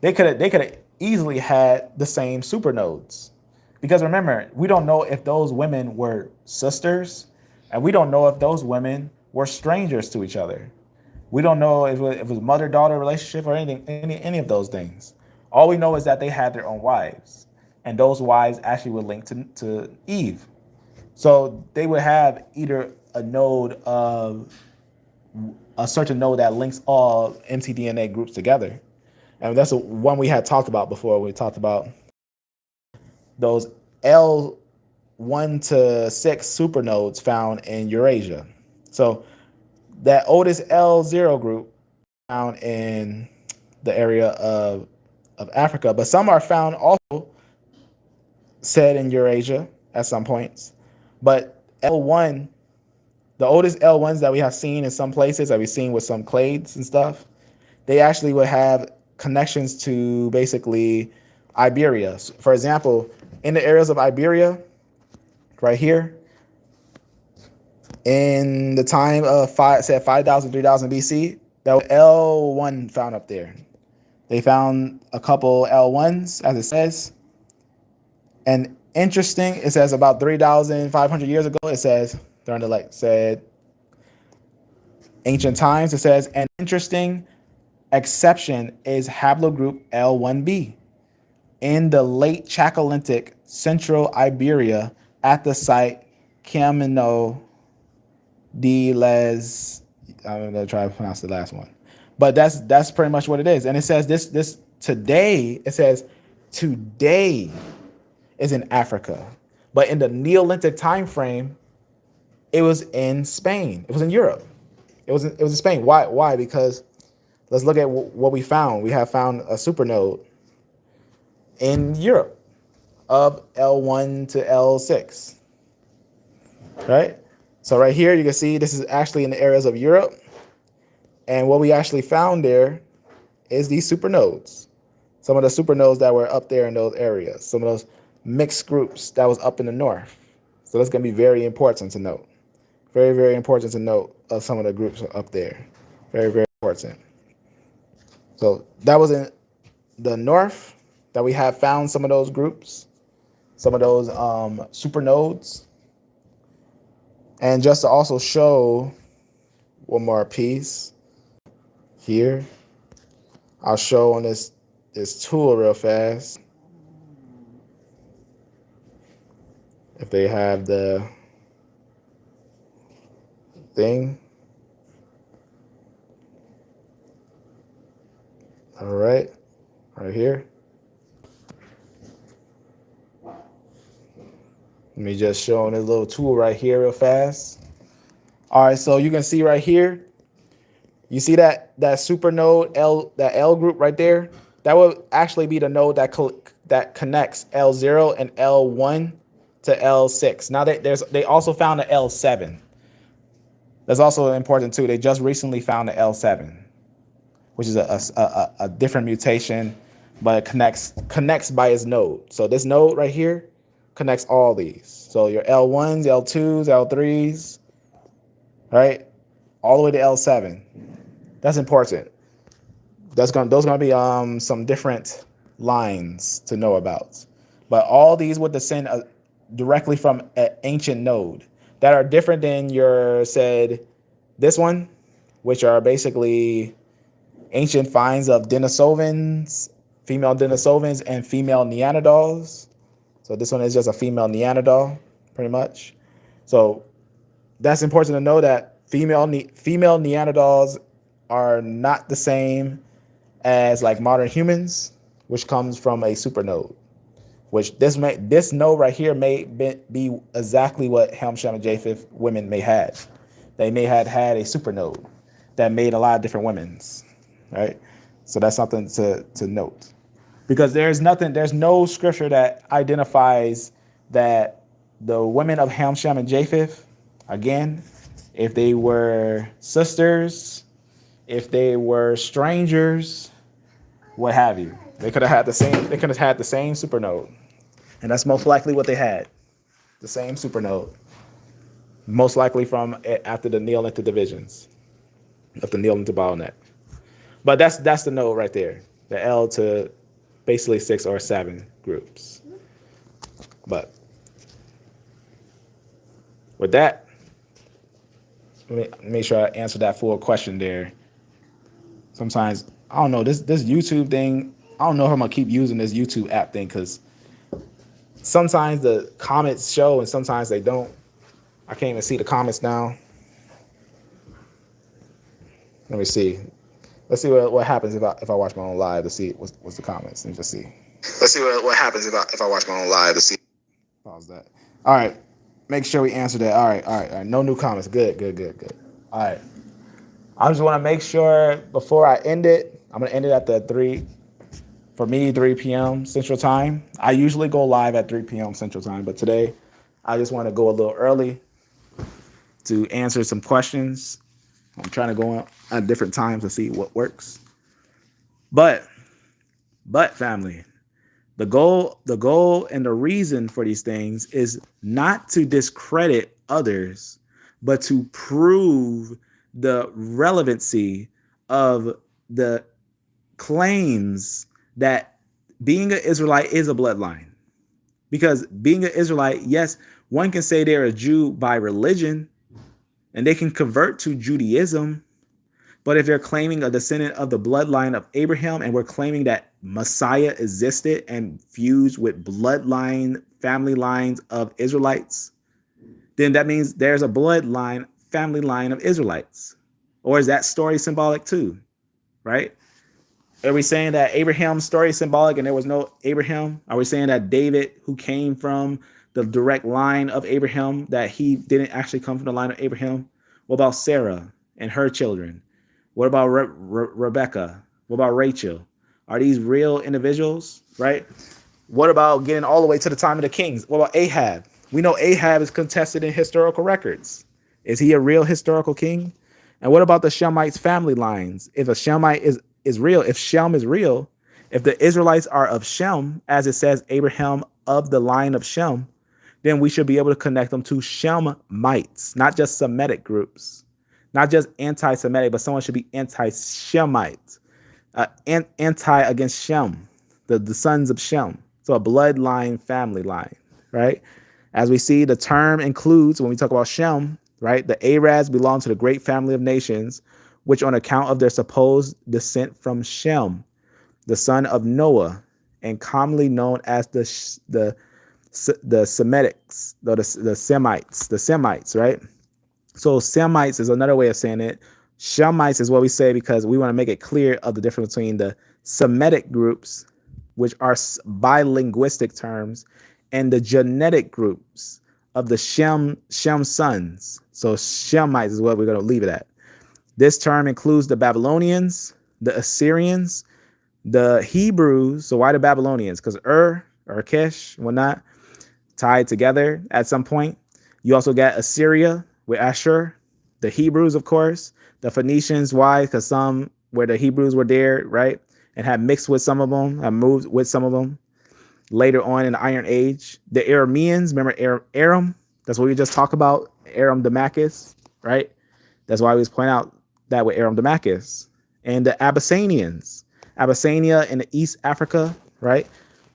They could have easily had the same supernodes, because remember, we don't know if those women were sisters, and we don't know if those women were strangers to each other. We don't know if it was mother-daughter relationship or any of those things. All we know is that they had their own wives, and those wives actually were linked to Eve. So they would have either a node of a certain node that links all mtDNA groups together. And that's one we had talked about before. We talked about those L1 to 6 supernodes found in Eurasia. So that oldest L0 group found in the area of Africa, but some are found also said in Eurasia at some points. But L1, the oldest L1s that we have seen in some places, that we've seen with some clades and stuff, they actually would have connections to basically Iberia. For example, in the areas of Iberia, right here, in the time of 5,000, 3,000 BC, that was L1 found up there. They found a couple L1s, as it says. And interesting, it says about 3,500 years ago, it says, during the said ancient times, it says, an interesting exception is haplogroup L1b in the late Chalcolithic Central Iberia at the site Camino de les, I'm gonna try to pronounce the last one, but that's pretty much what it is. And it says this today, it says today is in Africa, but in the Neolithic time frame, it was in Spain. It was in Europe. It was in Spain. Why? Because let's look at what we found. We have found a supernode in Europe of L1 to L6, right? So right here, you can see this is actually in the areas of Europe. And what we actually found there is these supernodes. Some of the supernodes that were up there in those areas. Some of those mixed groups that was up in the north. So that's going to be very important to note. Very, very important to note of some of the groups up there. Very, very important. So that was in the north that we have found some of those groups, some of those supernodes. And just to also show one more piece here, I'll show on this tool real fast if they have the thing. All right here. Let me just show this little tool right here real fast. All right, so you can see right here, you see that super node L, that L group right there? That would actually be the node that connects L0 and L1 to L6. Now they also found the L7. That's also important too. They just recently found the L7, which is a different mutation, but it connects by its node. So this node right here connects all these. So your L1s, L2s, L3s, right? All the way to L7. That's important. Those gonna be some different lines to know about. But all these would descend directly from an ancient node that are different than your this one, which are basically ancient finds of Denisovans, female Denisovans, and female Neanderthals. So this one is just a female Neanderthal, pretty much. So that's important to know that female Neanderthals are not the same as like modern humans, which comes from a supernode. Which this node right here may be exactly what Ham, Shem, and Japheth women may have. They may have had a supernode that made a lot of different women's, right? So that's something to note, because there's no scripture that identifies that the women of Ham, Shem, and Japheth, again, if they were sisters, if they were strangers, what have you, they could have had the same supernode. And that's most likely what they had, the same supernode, most likely from after the Neolithic divisions of the Neolithic bottleneck. But that's the node right there, the L to basically 6 or 7 groups. But with that, let me make sure I answer that full question there. Sometimes, I don't know, this YouTube thing, I don't know if I'm gonna keep using this YouTube app thing, because sometimes the comments show and sometimes they don't. I can't even see the comments now. Let me see. Let's see what happens if I watch my own live to see what's the comments, and just see. Let's see what happens if I watch my own live to see. Pause that. All right. Make sure we answer that. All right. No new comments. Good. All right. I just want to make sure before I end it, I'm going to end it at the 3 p.m. Central Time. I usually go live at 3 p.m. Central Time, but today I just want to go a little early to answer some questions. I'm trying to go at different times to see what works. But family, the goal and the reason for these things is not to discredit others, but to prove the relevancy of the claims that being an Israelite is a bloodline. Because being an Israelite, yes, one can say they're a Jew by religion and they can convert to Judaism. But if they're claiming a descendant of the bloodline of Abraham, and we're claiming that Messiah existed and fused with bloodline, family lines of Israelites, then that means there's a bloodline, family line of Israelites. Or is that story symbolic too? Right? Are we saying that Abraham's story is symbolic and there was no Abraham? Are we saying that David, who came from the direct line of Abraham, that he didn't actually come from the line of Abraham? What about Sarah and her children? What about Rebecca? What about Rachel? Are these real individuals, right? What about getting all the way to the time of the kings? What about Ahab? We know Ahab is contested in historical records. Is he a real historical king? And what about the Shemites' family lines? If a Shemite is real, if Shem is real, if the Israelites are of Shem, as it says Abraham of the line of Shem, then we should be able to connect them to Shemites, not just Semitic groups, not just anti-Semitic, but someone should be anti-Shemite, anti against Shem, the sons of Shem. So a bloodline, family line, right? As we see, the term includes, when we talk about Shem, right, the Arabs belong to the great family of nations, which on account of their supposed descent from Shem, the son of Noah, and commonly known as the Semitics, the Semites, right? So Semites is another way of saying it. Shemites is what we say because we want to make it clear of the difference between the Semitic groups, which are bilinguistic terms, and the genetic groups, of the Shem sons. So Shemites is what we're going to leave it at. This term includes the Babylonians, the Assyrians, the Hebrews. So why the Babylonians? Because or Kesh, whatnot, tied together at some point. You also got Assyria with Ashur, the Hebrews, of course, the Phoenicians. Why? Because some where the Hebrews were there, right, and had mixed with some of them, had moved with some of them later on in the Iron Age. The Arameans, remember Aram? That's what we just talked about, Aram Damascus, right? That's why we was pointing out that with Aram Damascus. And the Abyssinians, Abyssinia in the East Africa, right?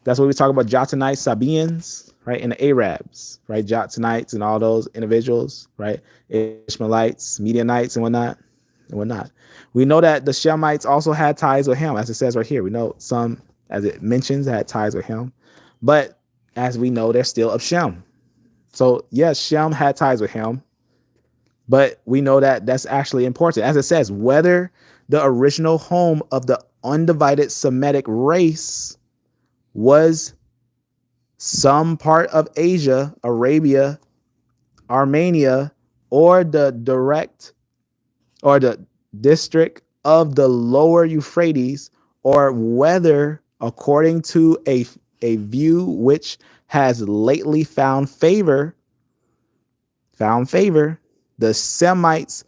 That's what we talk about, Jotanites, Sabaeans, right? And the Arabs, right? Jotanites and all those individuals, right? Ishmaelites, Midianites and whatnot. We know that the Shemites also had ties with him, as it says right here. We know some, as it mentions, had ties with him. But as we know, they're still of Shem. So yes, Shem had ties with him. But we know that that's actually important. As it says, whether the original home of the undivided Semitic race was some part of Asia, Arabia, Armenia, or the district of the lower Euphrates, or whether, according to a view which has lately found favor, the Semites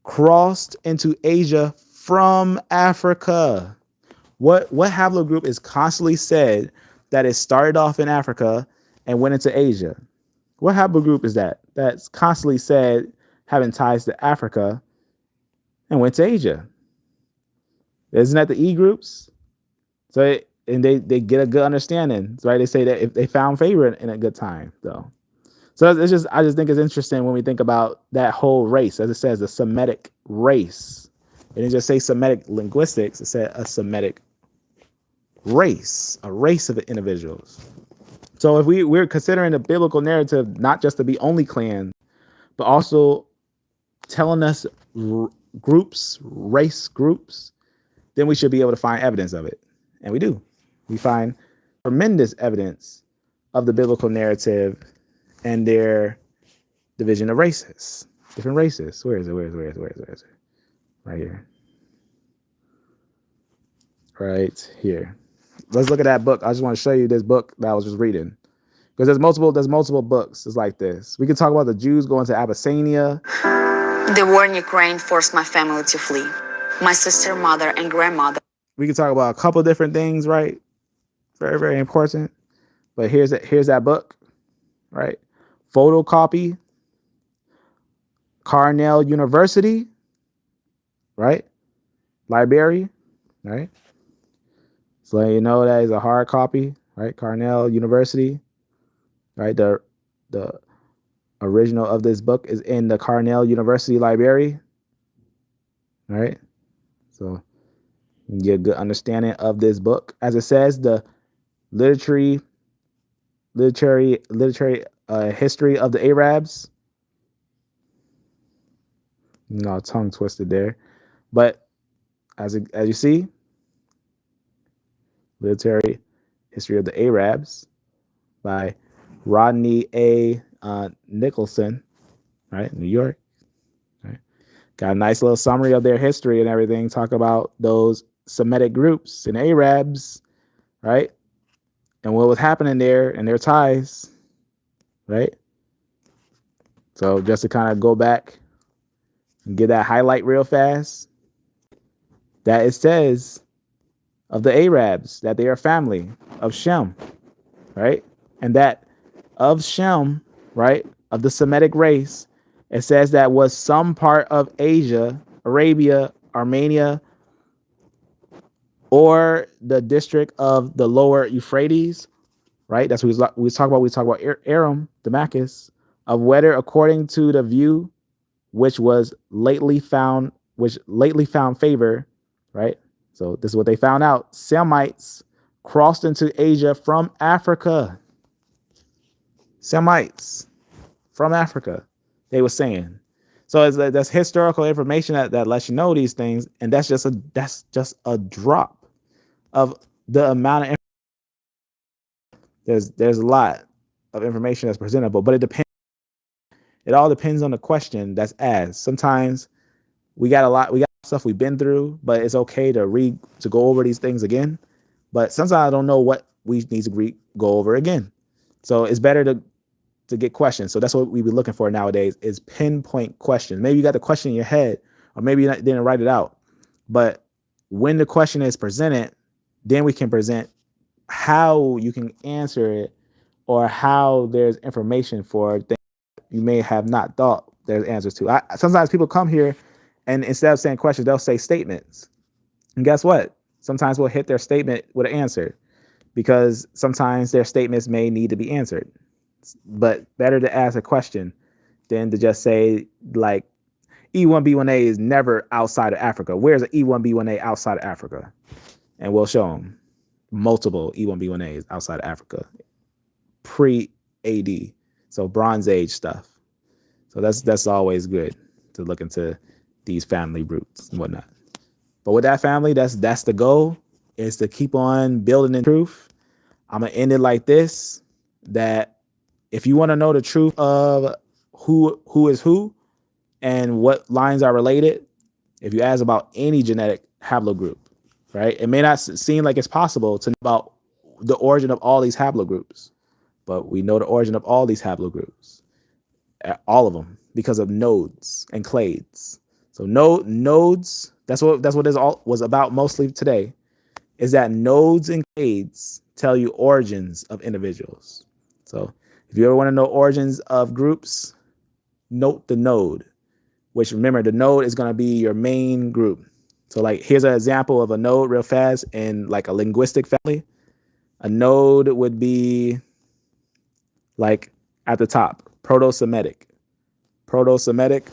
crossed into Asia from Africa. What haplogroup is constantly said that it started off in Africa and went into Asia? What haplogroup is that? That's constantly said having ties to Africa and went to Asia. Isn't that the E groups? So they get a good understanding, right? They say that if they found favor in a good time, though. So I just think it's interesting when we think about that whole race, as it says, the Semitic race. It didn't just say Semitic linguistics; it said a Semitic race, a race of individuals. So if we're considering the biblical narrative not just to be only clans, but also telling us race groups, then we should be able to find evidence of it. And we do. We find tremendous evidence of the biblical narrative and their division of races, different races. Where is it? Right here. Right here. Let's look at that book. I just want to show you this book that I was just reading. Because there's multiple books. It's like this. We can talk about the Jews going to Abyssinia. The war in Ukraine forced my family to flee. My sister, mother, and grandmother. We can talk about a couple different things, right? Very, very important. But here's that book, right? Photocopy, Cornell University, right? Library, right? So you know that is a hard copy, right? Cornell University, right? The original of this book is in the Cornell University Library, right? So you can get a good understanding of this book. As it says, the literary history of the Arabs. Tongue twisted there. But as you see, literary history of the Arabs by Rodney A. Nicholson, right? New York. Right? Got a nice little summary of their history and everything. Talk about those Semitic groups and Arabs, right? And what was happening there and their ties, right? So just to kind of go back and get that highlight real fast, that it says of the Arabs that they are family of Shem, right? And that of Shem, right, of the Semitic race, it says that was some part of Asia, Arabia, Armenia, or the district of the lower Euphrates, right? That's what we talk about. We talk about Aram, Damascus, of whether according to the view which lately found favor, right? So this is what they found out. Semites crossed into Asia from Africa. Semites from Africa, they were saying. So that's historical information that lets you know these things, and that's just a drop of the amount of. There's a lot of information that's presentable, but it depends It all depends on the question that's asked. Sometimes we got stuff we've been through, but it's okay to go over these things again. But sometimes I don't know what we need to go over again. So it's better to get questions. So that's what we be looking for nowadays is pinpoint questions. Maybe you got the question in your head, or maybe you didn't write it out. But when the question is presented, then we can present how you can answer it, or how there's information for things you may have not thought there's answers to. Sometimes people come here and instead of saying questions, they'll say statements. And guess what? Sometimes we'll hit their statement with an answer, because sometimes their statements may need to be answered. But better to ask a question than to just say, like, E1B1A is never outside of Africa. Where's an E1B1A outside of Africa? And we'll show them multiple E1B1As outside of Africa, pre-AD, so Bronze Age stuff. So that's always good to look into these family roots and whatnot. But with that family, that's the goal, is to keep on building in truth. I'm gonna end it like this: that if you want to know the truth of who is who and what lines are related, if you ask about any genetic haplogroup, right, it may not seem like it's possible to know about the origin of all these haplogroups, but we know the origin of all these haplogroups, all of them, because of nodes and clades. So nodes, that's what this all was about mostly today, is that nodes and clades tell you origins of individuals. So if you ever want to know origins of groups, note the node, which, remember, the node is going to be your main group. So like, here's an example of a node real fast in like a linguistic family. A node would be like at the top, Proto-Semitic. Proto-Semitic,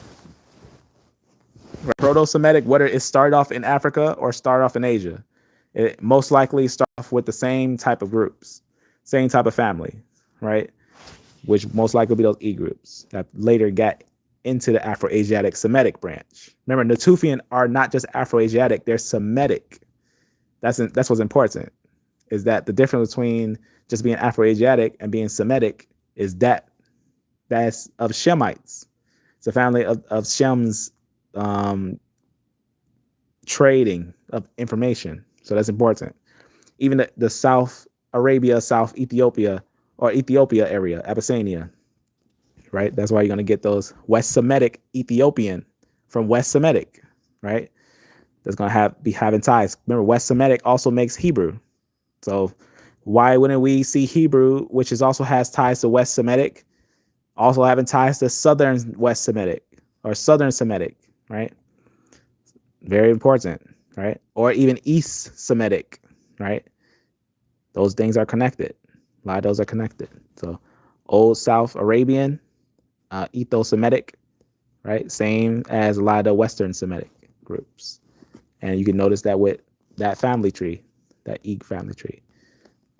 whether it started off in Africa or started off in Asia, it most likely start off with the same type of groups, same type of family, right? Which most likely will be those E groups that later got into the Afro-Asiatic Semitic branch. Remember, Natufian are not just Afro-Asiatic, they're Semitic. That's what's important, is that the difference between just being Afro-Asiatic and being Semitic is that's of Shemites. It's a family of Shem's trading of information. So that's important. Even the South Arabia, South Ethiopia, or Ethiopia area, Abyssinia, right? That's why you're going to get those West Semitic Ethiopian from West Semitic, right? That's going to be having ties. Remember, West Semitic also makes Hebrew. So why wouldn't we see Hebrew, which also has ties to West Semitic, also having ties to Southern West Semitic or Southern Semitic, right? Very important, right? Or even East Semitic, right? Those things are connected. A lot of those are connected. So Old South Arabian, Etho-Semitic, right? Same as a lot of the Western Semitic groups. And you can notice that with that family tree, that E family tree.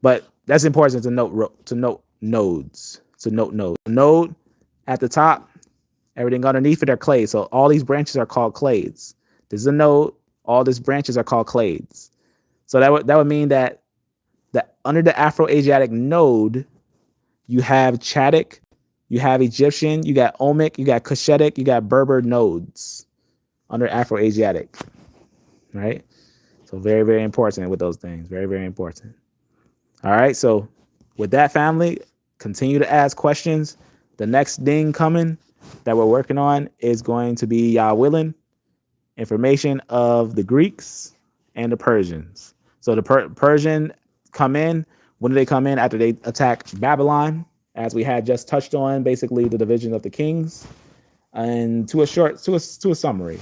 But that's important to note nodes. To note nodes. Node at the top, everything underneath it are clades. So all these branches are called clades. This is a node. All these branches are called clades. So that would mean that under the Afro-Asiatic node, you have Chadic, you have Egyptian, you got Omic, you got Cushitic, you got Berber nodes under Afro-Asiatic, right? So very, very important with those things. Very, very important. All right. So with that, family, continue to ask questions. The next thing coming that we're working on is going to be, y'all willing, information of the Greeks and the Persians. So the Persian come in. When do they come in? After they attack Babylon, as we had just touched on, basically the division of the kings. And to a summary.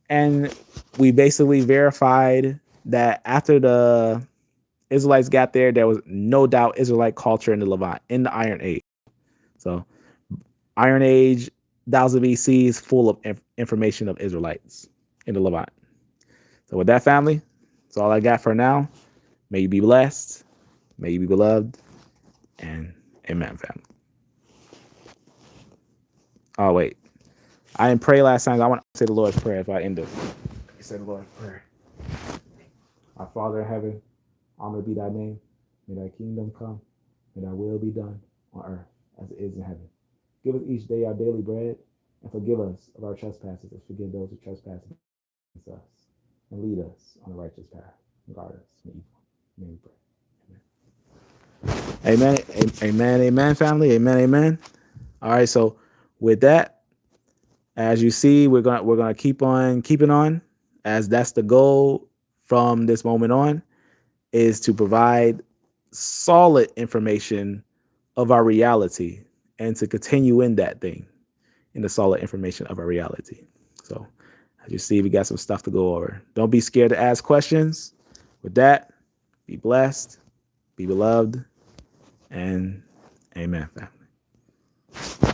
And we basically verified that after the Israelites got there was no doubt Israelite culture in the Levant, in the Iron Age. So Iron Age, 1000 BC is full of information of Israelites in the Levant. So with that, family, that's all I got for now. May you be blessed. May you be beloved. And amen, family. Oh, wait. I didn't pray last time. I want to say the Lord's Prayer if I end it. You say the Lord's Prayer. Our Father in heaven, hallowed be thy name. May thy kingdom come. May thy will be done on earth as it is in heaven. Give us each day our daily bread, and forgive us of our trespasses, as forgive those who trespass against us. And lead us on the righteous path, and guard us from evil. May we pray. Amen. Amen. Amen. Amen, family. Amen. Amen. All right. So with that, as you see, we're gonna keep on keeping on, as that's the goal from this moment on, is to provide solid information of our reality and to continue in that thing, in the solid information of our reality. So as you see, we got some stuff to go over. Don't be scared to ask questions. With that, be blessed, be beloved, and amen, family.